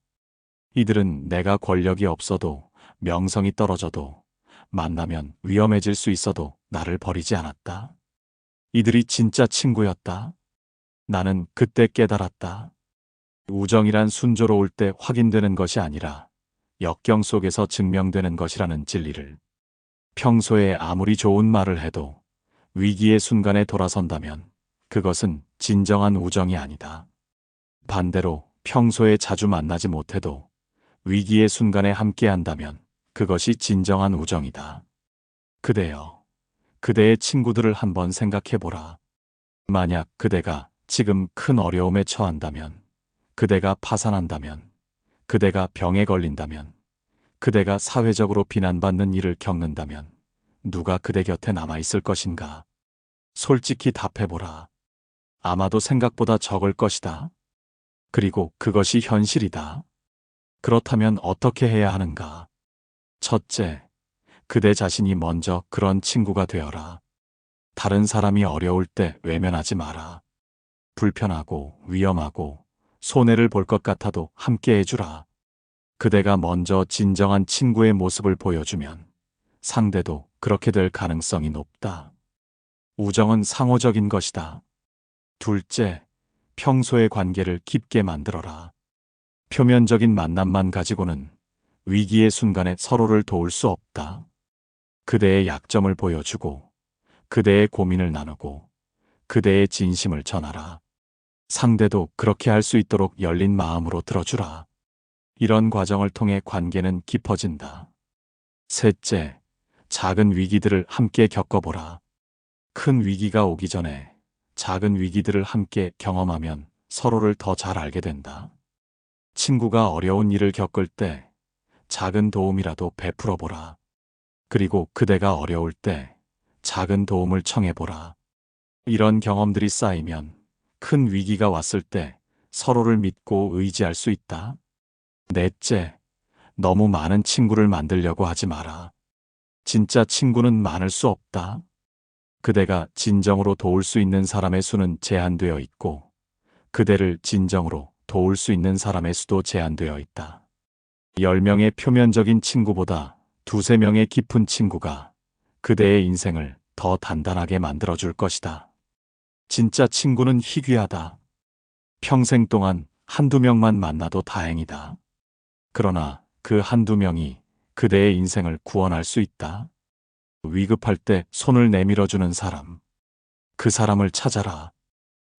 이들은 내가 권력이 없어도 명성이 떨어져도 만나면 위험해질 수 있어도 나를 버리지 않았다. 이들이 진짜 친구였다. 나는 그때 깨달았다. 우정이란 순조로울 때 확인되는 것이 아니라 역경 속에서 증명되는 것이라는 진리를. 평소에 아무리 좋은 말을 해도 위기의 순간에 돌아선다면 그것은 진정한 우정이 아니다. 반대로 평소에 자주 만나지 못해도 위기의 순간에 함께한다면 그것이 진정한 우정이다. 그대여, 그대의 친구들을 한번 생각해보라. 만약 그대가 지금 큰 어려움에 처한다면, 그대가 파산한다면, 그대가 병에 걸린다면, 그대가 사회적으로 비난받는 일을 겪는다면 누가 그대 곁에 남아있을 것인가? 솔직히 답해보라. 아마도 생각보다 적을 것이다. 그리고 그것이 현실이다. 그렇다면 어떻게 해야 하는가? 첫째, 그대 자신이 먼저 그런 친구가 되어라. 다른 사람이 어려울 때 외면하지 마라. 불편하고 위험하고 손해를 볼 것 같아도 함께 해주라. 그대가 먼저 진정한 친구의 모습을 보여주면 상대도 그렇게 될 가능성이 높다. 우정은 상호적인 것이다. 둘째, 평소의 관계를 깊게 만들어라. 표면적인 만남만 가지고는 위기의 순간에 서로를 도울 수 없다. 그대의 약점을 보여주고, 그대의 고민을 나누고, 그대의 진심을 전하라. 상대도 그렇게 할 수 있도록 열린 마음으로 들어주라. 이런 과정을 통해 관계는 깊어진다. 셋째, 작은 위기들을 함께 겪어보라. 큰 위기가 오기 전에 작은 위기들을 함께 경험하면 서로를 더 잘 알게 된다. 친구가 어려운 일을 겪을 때 작은 도움이라도 베풀어 보라. 그리고 그대가 어려울 때 작은 도움을 청해보라. 이런 경험들이 쌓이면 큰 위기가 왔을 때 서로를 믿고 의지할 수 있다. 넷째, 너무 많은 친구를 만들려고 하지 마라. 진짜 친구는 많을 수 없다. 그대가 진정으로 도울 수 있는 사람의 수는 제한되어 있고, 그대를 진정으로 도울 수 있는 사람의 수도 제한되어 있다. 10명의 표면적인 친구보다 2~3명의 깊은 친구가 그대의 인생을 더 단단하게 만들어줄 것이다. 진짜 친구는 희귀하다. 평생 동안 1~2명만 만나도 다행이다. 그러나 그 1~2명이 그대의 인생을 구원할 수 있다. 위급할 때 손을 내밀어주는 사람, 그 사람을 찾아라.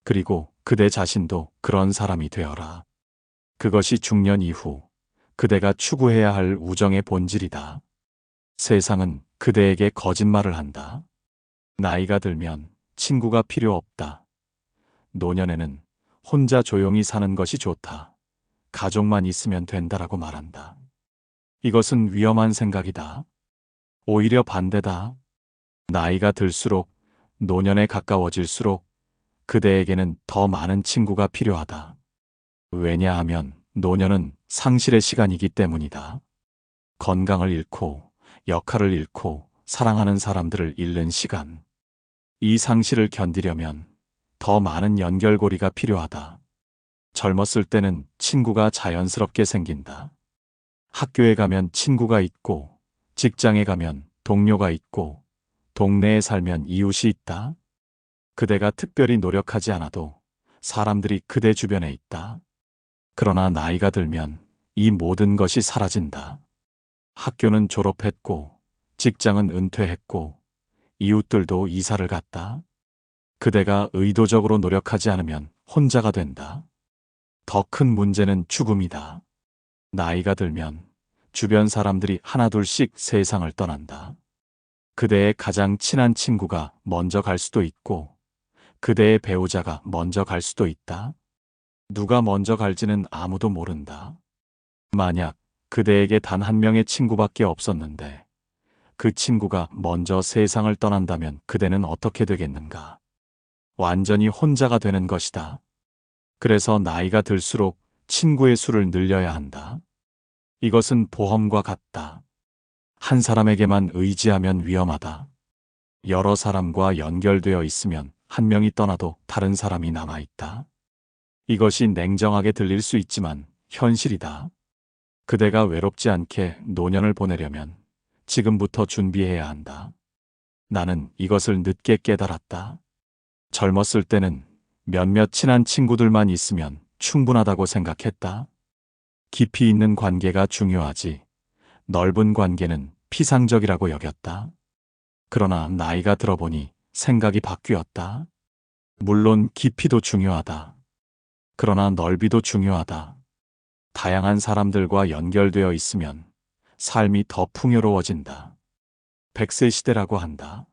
그리고 그대 자신도 그런 사람이 되어라. 그것이 중년 이후 그대가 추구해야 할 우정의 본질이다. 세상은 그대에게 거짓말을 한다. 나이가 들면 친구가 필요 없다. 노년에는 혼자 조용히 사는 것이 좋다. 가족만 있으면 된다라고 말한다. 이것은 위험한 생각이다. 오히려 반대다. 나이가 들수록, 노년에 가까워질수록 그대에게는 더 많은 친구가 필요하다. 왜냐하면 노년은 상실의 시간이기 때문이다. 건강을 잃고, 역할을 잃고, 사랑하는 사람들을 잃는 시간. 이 상실을 견디려면 더 많은 연결고리가 필요하다. 젊었을 때는 친구가 자연스럽게 생긴다. 학교에 가면 친구가 있고, 직장에 가면 동료가 있고, 동네에 살면 이웃이 있다. 그대가 특별히 노력하지 않아도 사람들이 그대 주변에 있다. 그러나 나이가 들면 이 모든 것이 사라진다. 학교는 졸업했고, 직장은 은퇴했고, 이웃들도 이사를 갔다. 그대가 의도적으로 노력하지 않으면 혼자가 된다. 더 큰 문제는 죽음이다. 나이가 들면 주변 사람들이 하나둘씩 세상을 떠난다. 그대의 가장 친한 친구가 먼저 갈 수도 있고, 그대의 배우자가 먼저 갈 수도 있다. 누가 먼저 갈지는 아무도 모른다. 만약 그대에게 단 한 명의 친구밖에 없었는데, 그 친구가 먼저 세상을 떠난다면 그대는 어떻게 되겠는가? 완전히 혼자가 되는 것이다. 그래서 나이가 들수록 친구의 수를 늘려야 한다. 이것은 보험과 같다. 한 사람에게만 의지하면 위험하다. 여러 사람과 연결되어 있으면 한 명이 떠나도 다른 사람이 남아있다. 이것이 냉정하게 들릴 수 있지만 현실이다. 그대가 외롭지 않게 노년을 보내려면 지금부터 준비해야 한다. 나는 이것을 늦게 깨달았다. 젊었을 때는 몇몇 친한 친구들만 있으면 충분하다고 생각했다. 깊이 있는 관계가 중요하지, 넓은 관계는 피상적이라고 여겼다. 그러나 나이가 들어보니 생각이 바뀌었다. 물론 깊이도 중요하다. 그러나 넓이도 중요하다. 다양한 사람들과 연결되어 있으면 삶이 더 풍요로워진다. 100세 시대라고 한다.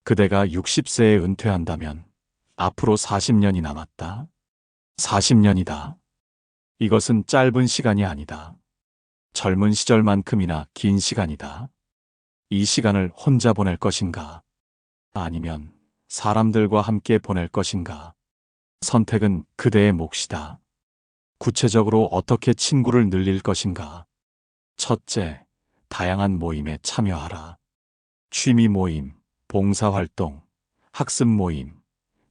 그대가 60세에 은퇴한다면 앞으로 40년이 남았다. 40년이다. 이것은 짧은 시간이 아니다. 젊은 시절만큼이나 긴 시간이다. 이 시간을 혼자 보낼 것인가? 아니면 사람들과 함께 보낼 것인가? 선택은 그대의 몫이다. 구체적으로 어떻게 친구를 늘릴 것인가? 첫째, 다양한 모임에 참여하라. 취미 모임, 봉사활동, 학습 모임,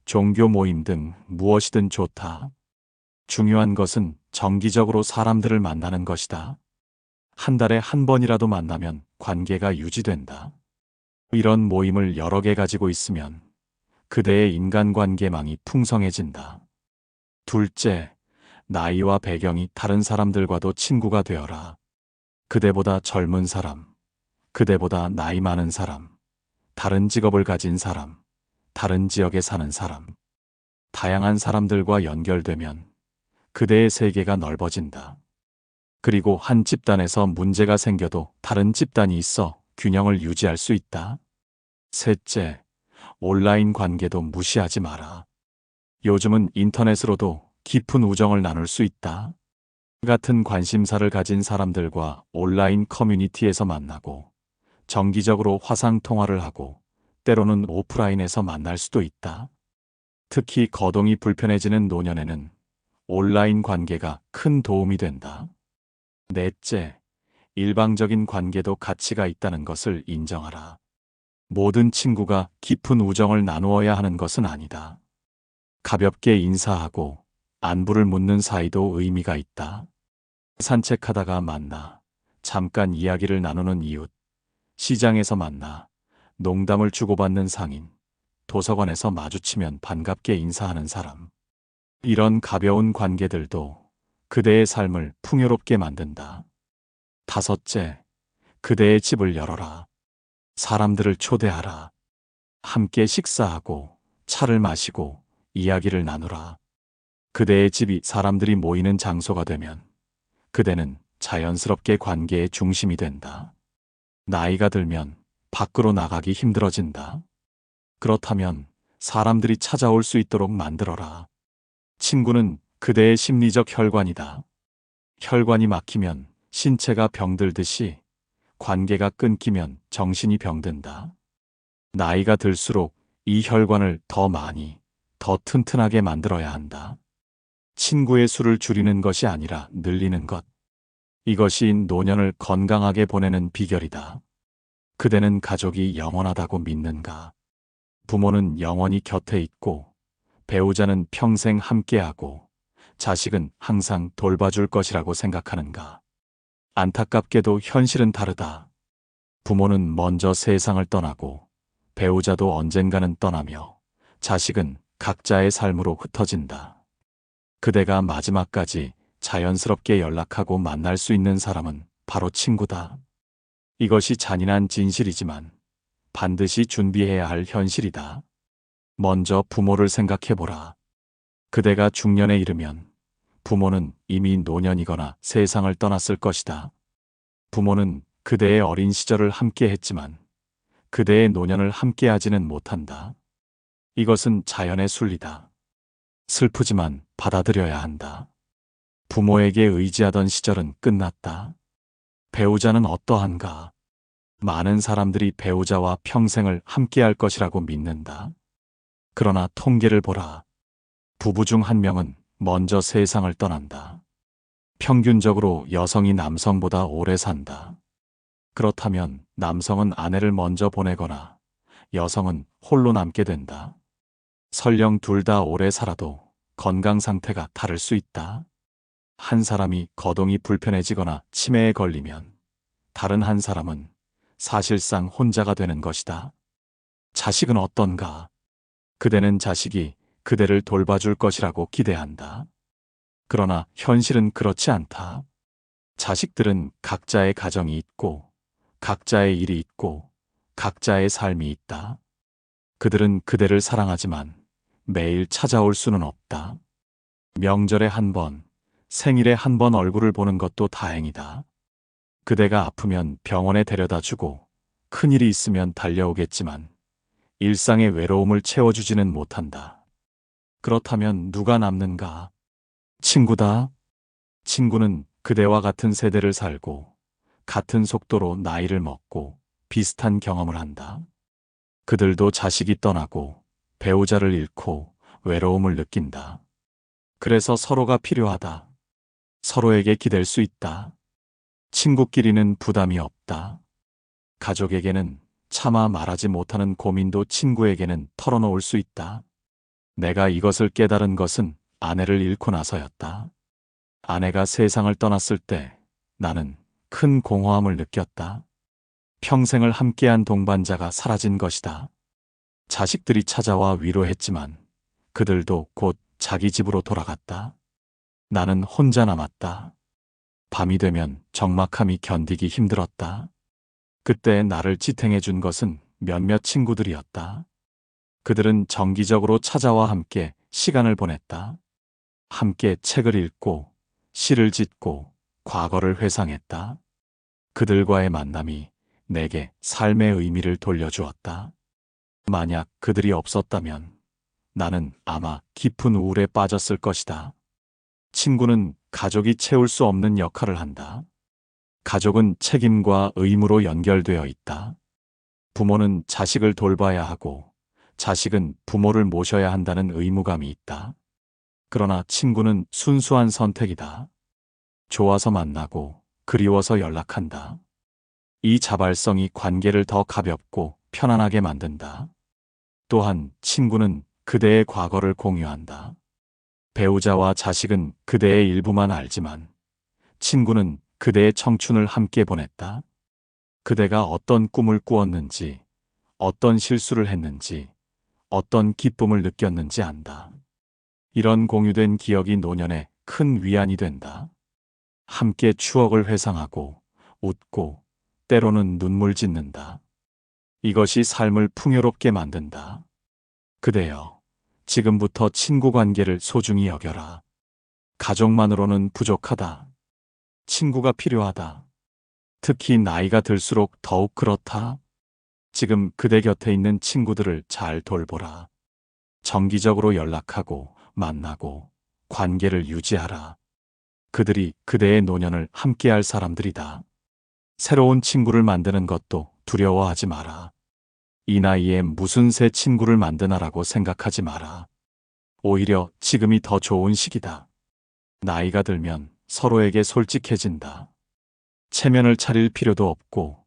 종교 모임 등 무엇이든 좋다. 중요한 것은 정기적으로 사람들을 만나는 것이다. 한 달에 한 번이라도 만나면 관계가 유지된다. 이런 모임을 여러 개 가지고 있으면 그대의 인간관계망이 풍성해진다. 둘째, 나이와 배경이 다른 사람들과도 친구가 되어라. 그대보다 젊은 사람, 그대보다 나이 많은 사람, 다른 직업을 가진 사람, 다른 지역에 사는 사람, 다양한 사람들과 연결되면 그대의 세계가 넓어진다. 그리고 한 집단에서 문제가 생겨도 다른 집단이 있어 균형을 유지할 수 있다. 셋째, 온라인 관계도 무시하지 마라. 요즘은 인터넷으로도 깊은 우정을 나눌 수 있다. 같은 관심사를 가진 사람들과 온라인 커뮤니티에서 만나고 정기적으로 화상통화를 하고 때로는 오프라인에서 만날 수도 있다. 특히 거동이 불편해지는 노년에는 온라인 관계가 큰 도움이 된다. 넷째, 일방적인 관계도 가치가 있다는 것을 인정하라. 모든 친구가 깊은 우정을 나누어야 하는 것은 아니다. 가볍게 인사하고 안부를 묻는 사이도 의미가 있다. 산책하다가 만나 잠깐 이야기를 나누는 이웃, 시장에서 만나 농담을 주고받는 상인, 도서관에서 마주치면 반갑게 인사하는 사람. 이런 가벼운 관계들도 그대의 삶을 풍요롭게 만든다. 다섯째, 그대의 집을 열어라. 사람들을 초대하라. 함께 식사하고 차를 마시고 이야기를 나누라. 그대의 집이 사람들이 모이는 장소가 되면 그대는 자연스럽게 관계의 중심이 된다. 나이가 들면 밖으로 나가기 힘들어진다. 그렇다면 사람들이 찾아올 수 있도록 만들어라. 친구는 그대의 심리적 혈관이다. 혈관이 막히면 신체가 병들듯이 관계가 끊기면 정신이 병든다. 나이가 들수록 이 혈관을 더 많이, 더 튼튼하게 만들어야 한다. 친구의 수를 줄이는 것이 아니라 늘리는 것. 이것이 노년을 건강하게 보내는 비결이다. 그대는 가족이 영원하다고 믿는가? 부모는 영원히 곁에 있고, 배우자는 평생 함께하고, 자식은 항상 돌봐줄 것이라고 생각하는가? 안타깝게도 현실은 다르다. 부모는 먼저 세상을 떠나고, 배우자도 언젠가는 떠나며, 자식은 각자의 삶으로 흩어진다. 그대가 마지막까지 자연스럽게 연락하고 만날 수 있는 사람은 바로 친구다. 이것이 잔인한 진실이지만 반드시 준비해야 할 현실이다. 먼저 부모를 생각해보라. 그대가 중년에 이르면 부모는 이미 노년이거나 세상을 떠났을 것이다. 부모는 그대의 어린 시절을 함께 했지만 그대의 노년을 함께 하지는 못한다. 이것은 자연의 순리다. 슬프지만 받아들여야 한다. 부모에게 의지하던 시절은 끝났다. 배우자는 어떠한가? 많은 사람들이 배우자와 평생을 함께할 것이라고 믿는다. 그러나 통계를 보라. 부부 중 한 명은 먼저 세상을 떠난다. 평균적으로 여성이 남성보다 오래 산다. 그렇다면 남성은 아내를 먼저 보내거나 여성은 홀로 남게 된다. 설령 둘 다 오래 살아도 건강 상태가 다를 수 있다. 한 사람이 거동이 불편해지거나 치매에 걸리면 다른 한 사람은 사실상 혼자가 되는 것이다. 자식은 어떤가? 그대는 자식이 그대를 돌봐줄 것이라고 기대한다. 그러나 현실은 그렇지 않다. 자식들은 각자의 가정이 있고, 각자의 일이 있고, 각자의 삶이 있다. 그들은 그대를 사랑하지만 매일 찾아올 수는 없다. 명절에 한 번, 생일에 한 번 얼굴을 보는 것도 다행이다. 그대가 아프면 병원에 데려다 주고 큰일이 있으면 달려오겠지만 일상의 외로움을 채워주지는 못한다. 그렇다면 누가 남는가? 친구다. 친구는 그대와 같은 세대를 살고 같은 속도로 나이를 먹고 비슷한 경험을 한다. 그들도 자식이 떠나고 배우자를 잃고 외로움을 느낀다. 그래서 서로가 필요하다. 서로에게 기댈 수 있다. 친구끼리는 부담이 없다. 가족에게는 차마 말하지 못하는 고민도 친구에게는 털어놓을 수 있다. 내가 이것을 깨달은 것은 아내를 잃고 나서였다. 아내가 세상을 떠났을 때 나는 큰 공허함을 느꼈다. 평생을 함께한 동반자가 사라진 것이다. 자식들이 찾아와 위로했지만 그들도 곧 자기 집으로 돌아갔다. 나는 혼자 남았다. 밤이 되면 적막함이 견디기 힘들었다. 그때 나를 지탱해 준 것은 몇몇 친구들이었다. 그들은 정기적으로 찾아와 함께 시간을 보냈다. 함께 책을 읽고 시를 짓고 과거를 회상했다. 그들과의 만남이 내게 삶의 의미를 돌려주었다. 만약 그들이 없었다면 나는 아마 깊은 우울에 빠졌을 것이다. 친구는 가족이 채울 수 없는 역할을 한다. 가족은 책임과 의무로 연결되어 있다. 부모는 자식을 돌봐야 하고 자식은 부모를 모셔야 한다는 의무감이 있다. 그러나 친구는 순수한 선택이다. 좋아서 만나고 그리워서 연락한다. 이 자발성이 관계를 더 가볍고 편안하게 만든다. 또한 친구는 그대의 과거를 공유한다. 배우자와 자식은 그대의 일부만 알지만 친구는 그대의 청춘을 함께 보냈다. 그대가 어떤 꿈을 꾸었는지, 어떤 실수를 했는지, 어떤 기쁨을 느꼈는지 안다. 이런 공유된 기억이 노년에 큰 위안이 된다. 함께 추억을 회상하고 웃고 때로는 눈물 짓는다. 이것이 삶을 풍요롭게 만든다. 그대여, 지금부터 친구 관계를 소중히 여겨라. 가족만으로는 부족하다. 친구가 필요하다. 특히 나이가 들수록 더욱 그렇다. 지금 그대 곁에 있는 친구들을 잘 돌보라. 정기적으로 연락하고 만나고 관계를 유지하라. 그들이 그대의 노년을 함께할 사람들이다. 새로운 친구를 만드는 것도 두려워하지 마라. 이 나이에 무슨 새 친구를 만드나라고 생각하지 마라. 오히려 지금이 더 좋은 시기다. 나이가 들면 서로에게 솔직해진다. 체면을 차릴 필요도 없고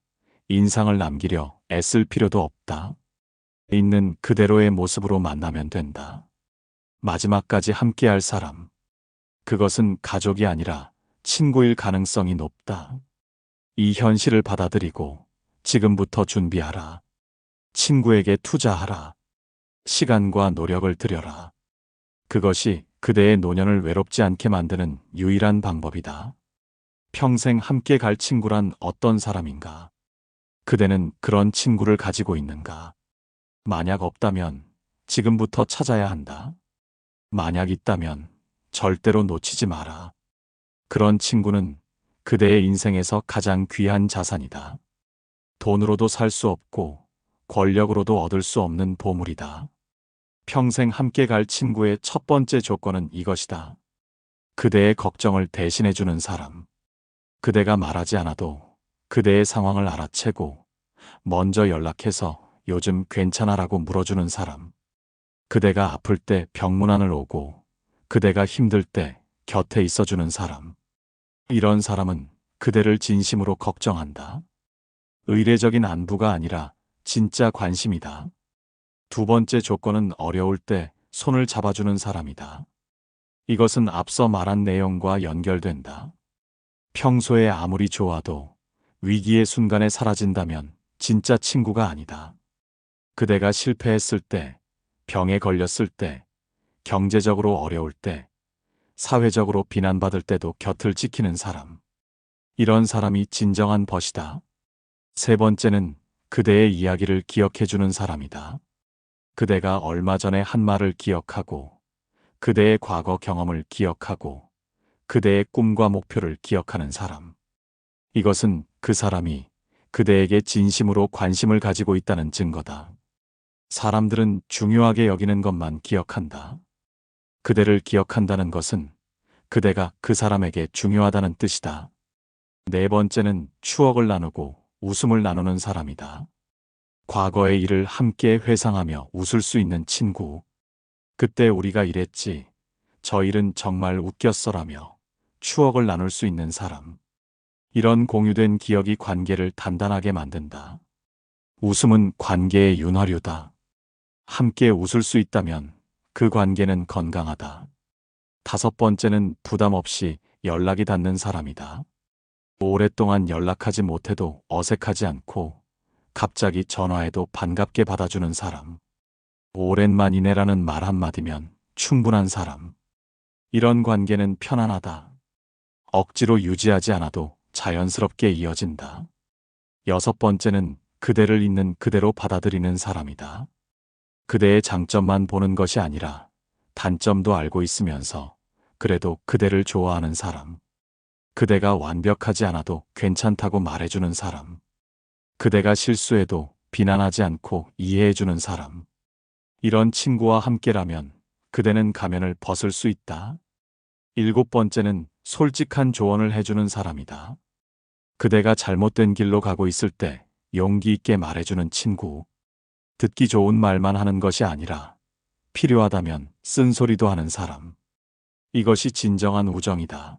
인상을 남기려 애쓸 필요도 없다. 있는 그대로의 모습으로 만나면 된다. 마지막까지 함께할 사람. 그것은 가족이 아니라 친구일 가능성이 높다. 이 현실을 받아들이고 지금부터 준비하라. 친구에게 투자하라. 시간과 노력을 들여라. 그것이 그대의 노년을 외롭지 않게 만드는 유일한 방법이다. 평생 함께 갈 친구란 어떤 사람인가? 그대는 그런 친구를 가지고 있는가? 만약 없다면 지금부터 찾아야 한다. 만약 있다면 절대로 놓치지 마라. 그런 친구는 그대의 인생에서 가장 귀한 자산이다. 돈으로도 살 수 없고 권력으로도 얻을 수 없는 보물이다. 평생 함께 갈 친구의 첫 번째 조건은 이것이다. 그대의 걱정을 대신해주는 사람. 그대가 말하지 않아도 그대의 상황을 알아채고 먼저 연락해서 요즘 괜찮아라고 물어주는 사람. 그대가 아플 때 병문안을 오고 그대가 힘들 때 곁에 있어주는 사람. 이런 사람은 그대를 진심으로 걱정한다. 의례적인 안부가 아니라 진짜 관심이다. 두 번째 조건은 어려울 때 손을 잡아주는 사람이다. 이것은 앞서 말한 내용과 연결된다. 평소에 아무리 좋아도 위기의 순간에 사라진다면 진짜 친구가 아니다. 그대가 실패했을 때, 병에 걸렸을 때, 경제적으로 어려울 때, 사회적으로 비난받을 때도 곁을 지키는 사람. 이런 사람이 진정한 벗이다. 세 번째는 그대의 이야기를 기억해주는 사람이다. 그대가 얼마 전에 한 말을 기억하고, 그대의 과거 경험을 기억하고, 그대의 꿈과 목표를 기억하는 사람. 이것은 그 사람이 그대에게 진심으로 관심을 가지고 있다는 증거다. 사람들은 중요하게 여기는 것만 기억한다. 그대를 기억한다는 것은 그대가 그 사람에게 중요하다는 뜻이다. 네 번째는 추억을 나누고 웃음을 나누는 사람이다. 과거의 일을 함께 회상하며 웃을 수 있는 친구. 그때 우리가 이랬지. 저 일은 정말 웃겼어라며 추억을 나눌 수 있는 사람. 이런 공유된 기억이 관계를 단단하게 만든다. 웃음은 관계의 윤활유다. 함께 웃을 수 있다면 그 관계는 건강하다. 다섯 번째는 부담 없이 연락이 닿는 사람이다. 오랫동안 연락하지 못해도 어색하지 않고 갑자기 전화해도 반갑게 받아주는 사람. 오랜만이네라는 말 한마디면 충분한 사람. 이런 관계는 편안하다. 억지로 유지하지 않아도 자연스럽게 이어진다. 여섯 번째는 그대를 있는 그대로 받아들이는 사람이다. 그대의 장점만 보는 것이 아니라 단점도 알고 있으면서 그래도 그대를 좋아하는 사람. 그대가 완벽하지 않아도 괜찮다고 말해주는 사람. 그대가 실수해도 비난하지 않고 이해해주는 사람. 이런 친구와 함께라면 그대는 가면을 벗을 수 있다. 일곱 번째는 솔직한 조언을 해주는 사람이다. 그대가 잘못된 길로 가고 있을 때 용기 있게 말해주는 친구. 듣기 좋은 말만 하는 것이 아니라 필요하다면 쓴소리도 하는 사람. 이것이 진정한 우정이다.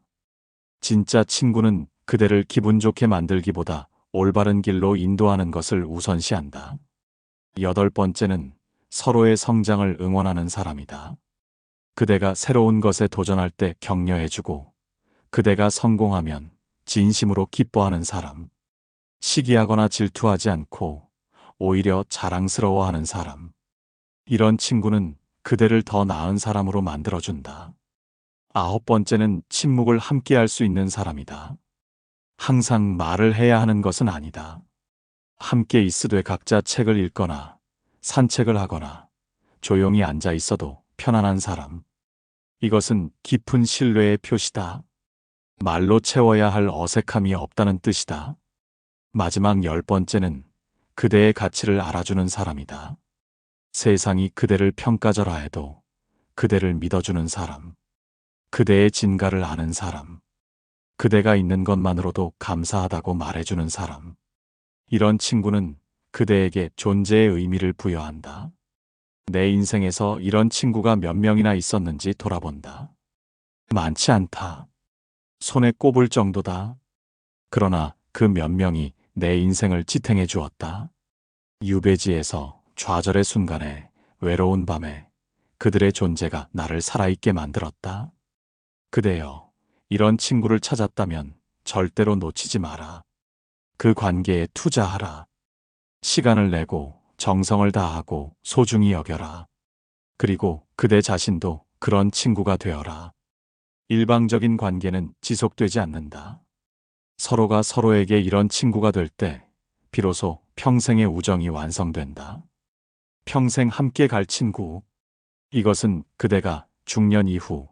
진짜 친구는 그대를 기분 좋게 만들기보다 올바른 길로 인도하는 것을 우선시한다. 여덟 번째는 서로의 성장을 응원하는 사람이다. 그대가 새로운 것에 도전할 때 격려해주고 그대가 성공하면 진심으로 기뻐하는 사람. 시기하거나 질투하지 않고 오히려 자랑스러워하는 사람. 이런 친구는 그대를 더 나은 사람으로 만들어준다. 아홉 번째는 침묵을 함께할 수 있는 사람이다. 항상 말을 해야 하는 것은 아니다. 함께 있으되 각자 책을 읽거나 산책을 하거나 조용히 앉아 있어도 편안한 사람. 이것은 깊은 신뢰의 표시다. 말로 채워야 할 어색함이 없다는 뜻이다. 마지막 열 번째는 그대의 가치를 알아주는 사람이다. 세상이 그대를 평가절하 해도 그대를 믿어주는 사람. 그대의 진가를 아는 사람. 그대가 있는 것만으로도 감사하다고 말해주는 사람. 이런 친구는 그대에게 존재의 의미를 부여한다. 내 인생에서 이런 친구가 몇 명이나 있었는지 돌아본다. 많지 않다. 손에 꼽을 정도다. 그러나 그 몇 명이 내 인생을 지탱해 주었다. 유배지에서 좌절의 순간에 외로운 밤에 그들의 존재가 나를 살아있게 만들었다. 그대여, 이런 친구를 찾았다면 절대로 놓치지 마라. 그 관계에 투자하라. 시간을 내고 정성을 다하고 소중히 여겨라. 그리고 그대 자신도 그런 친구가 되어라. 일방적인 관계는 지속되지 않는다. 서로가 서로에게 이런 친구가 될 때 비로소 평생의 우정이 완성된다. 평생 함께 갈 친구. 이것은 그대가 중년 이후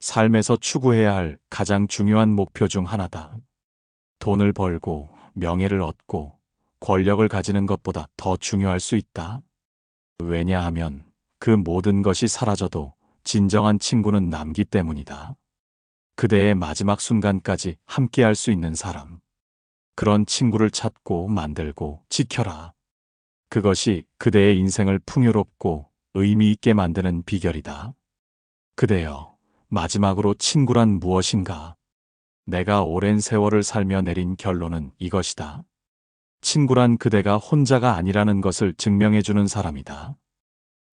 삶에서 추구해야 할 가장 중요한 목표 중 하나다. 돈을 벌고 명예를 얻고 권력을 가지는 것보다 더 중요할 수 있다. 왜냐하면 그 모든 것이 사라져도 진정한 친구는 남기 때문이다. 그대의 마지막 순간까지 함께할 수 있는 사람. 그런 친구를 찾고 만들고 지켜라. 그것이 그대의 인생을 풍요롭고 의미 있게 만드는 비결이다. 그대여, 마지막으로 친구란 무엇인가? 내가 오랜 세월을 살며 내린 결론은 이것이다. 친구란 그대가 혼자가 아니라는 것을 증명해주는 사람이다.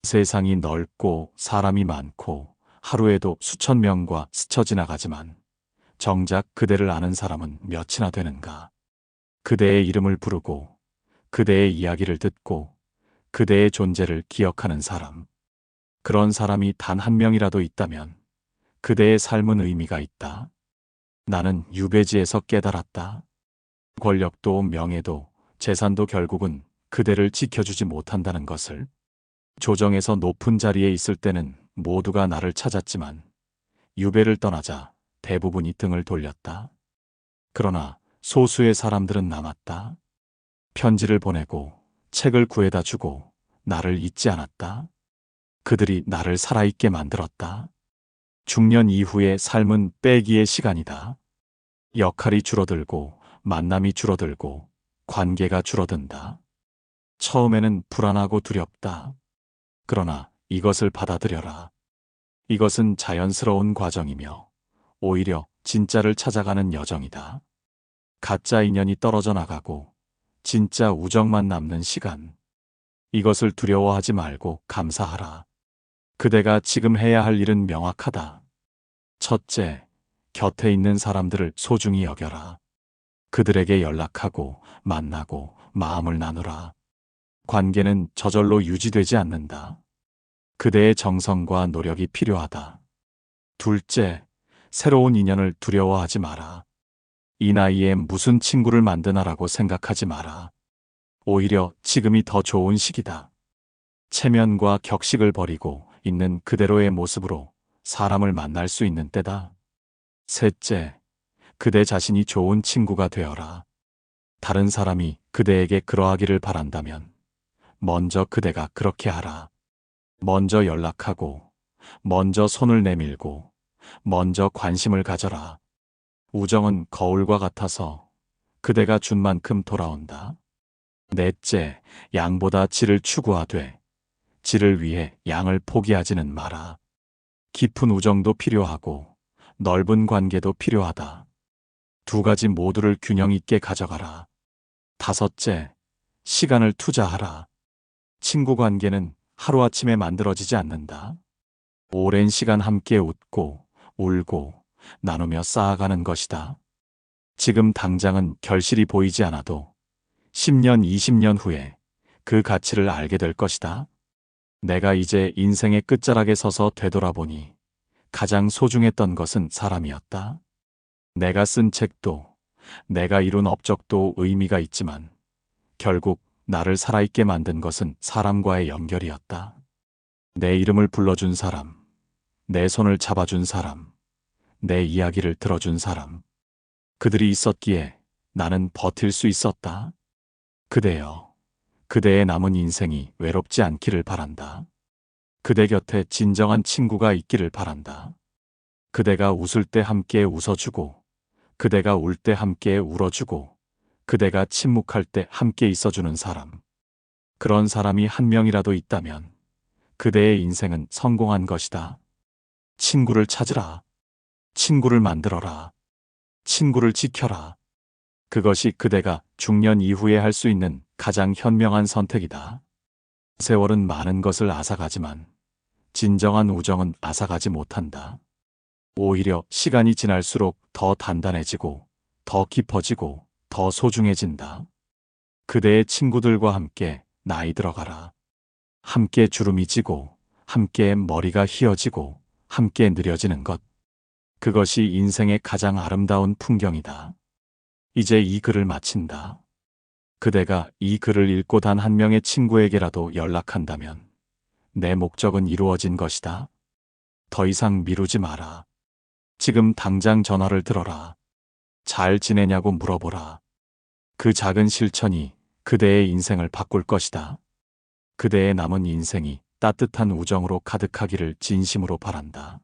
세상이 넓고 사람이 많고 하루에도 수천 명과 스쳐 지나가지만 정작 그대를 아는 사람은 몇이나 되는가? 그대의 이름을 부르고 그대의 이야기를 듣고 그대의 존재를 기억하는 사람. 그런 사람이 단 한 명이라도 있다면 그대의 삶은 의미가 있다. 나는 유배지에서 깨달았다. 권력도 명예도 재산도 결국은 그대를 지켜주지 못한다는 것을. 조정에서 높은 자리에 있을 때는 모두가 나를 찾았지만 유배를 떠나자 대부분이 등을 돌렸다. 그러나 소수의 사람들은 남았다. 편지를 보내고 책을 구해다 주고 나를 잊지 않았다. 그들이 나를 살아있게 만들었다. 중년 이후의 삶은 빼기의 시간이다. 역할이 줄어들고 만남이 줄어들고 관계가 줄어든다. 처음에는 불안하고 두렵다. 그러나 이것을 받아들여라. 이것은 자연스러운 과정이며 오히려 진짜를 찾아가는 여정이다. 가짜 인연이 떨어져 나가고 진짜 우정만 남는 시간. 이것을 두려워하지 말고 감사하라. 그대가 지금 해야 할 일은 명확하다. 첫째, 곁에 있는 사람들을 소중히 여겨라. 그들에게 연락하고 만나고 마음을 나누라. 관계는 저절로 유지되지 않는다. 그대의 정성과 노력이 필요하다. 둘째, 새로운 인연을 두려워하지 마라. 이 나이에 무슨 친구를 만드나라고 생각하지 마라. 오히려 지금이 더 좋은 시기다. 체면과 격식을 버리고 있는 그대로의 모습으로 사람을 만날 수 있는 때다. 셋째, 그대 자신이 좋은 친구가 되어라. 다른 사람이 그대에게 그러하기를 바란다면 먼저 그대가 그렇게 하라. 먼저 연락하고, 먼저 손을 내밀고, 먼저 관심을 가져라. 우정은 거울과 같아서 그대가 준 만큼 돌아온다. 넷째, 양보다 질을 추구하되 질을 위해 양을 포기하지는 마라. 깊은 우정도 필요하고 넓은 관계도 필요하다. 두 가지 모두를 균형 있게 가져가라. 다섯째, 시간을 투자하라. 친구 관계는 하루아침에 만들어지지 않는다. 오랜 시간 함께 웃고 울고 나누며 쌓아가는 것이다. 지금 당장은 결실이 보이지 않아도 10년, 20년 후에 그 가치를 알게 될 것이다. 내가 이제 인생의 끝자락에 서서 되돌아보니 가장 소중했던 것은 사람이었다. 내가 쓴 책도, 내가 이룬 업적도 의미가 있지만 결국 나를 살아있게 만든 것은 사람과의 연결이었다. 내 이름을 불러준 사람, 내 손을 잡아준 사람, 내 이야기를 들어준 사람. 그들이 있었기에 나는 버틸 수 있었다. 그대여, 그대의 남은 인생이 외롭지 않기를 바란다. 그대 곁에 진정한 친구가 있기를 바란다. 그대가 웃을 때 함께 웃어주고, 그대가 울 때 함께 울어주고, 그대가 침묵할 때 함께 있어주는 사람. 그런 사람이 한 명이라도 있다면 그대의 인생은 성공한 것이다. 친구를 찾으라. 친구를 만들어라. 친구를 지켜라. 그것이 그대가 중년 이후에 할 수 있는 가장 현명한 선택이다. 세월은 많은 것을 앗아가지만 진정한 우정은 앗아가지 못한다. 오히려 시간이 지날수록 더 단단해지고 더 깊어지고 더 소중해진다. 그대의 친구들과 함께 나이 들어가라. 함께 주름이 지고 함께 머리가 휘어지고 함께 느려지는 것. 그것이 인생의 가장 아름다운 풍경이다. 이제 이 글을 마친다. 그대가 이 글을 읽고 단 한 명의 친구에게라도 연락한다면 내 목적은 이루어진 것이다. 더 이상 미루지 마라. 지금 당장 전화를 들어라. 잘 지내냐고 물어보라. 그 작은 실천이 그대의 인생을 바꿀 것이다. 그대의 남은 인생이 따뜻한 우정으로 가득하기를 진심으로 바란다.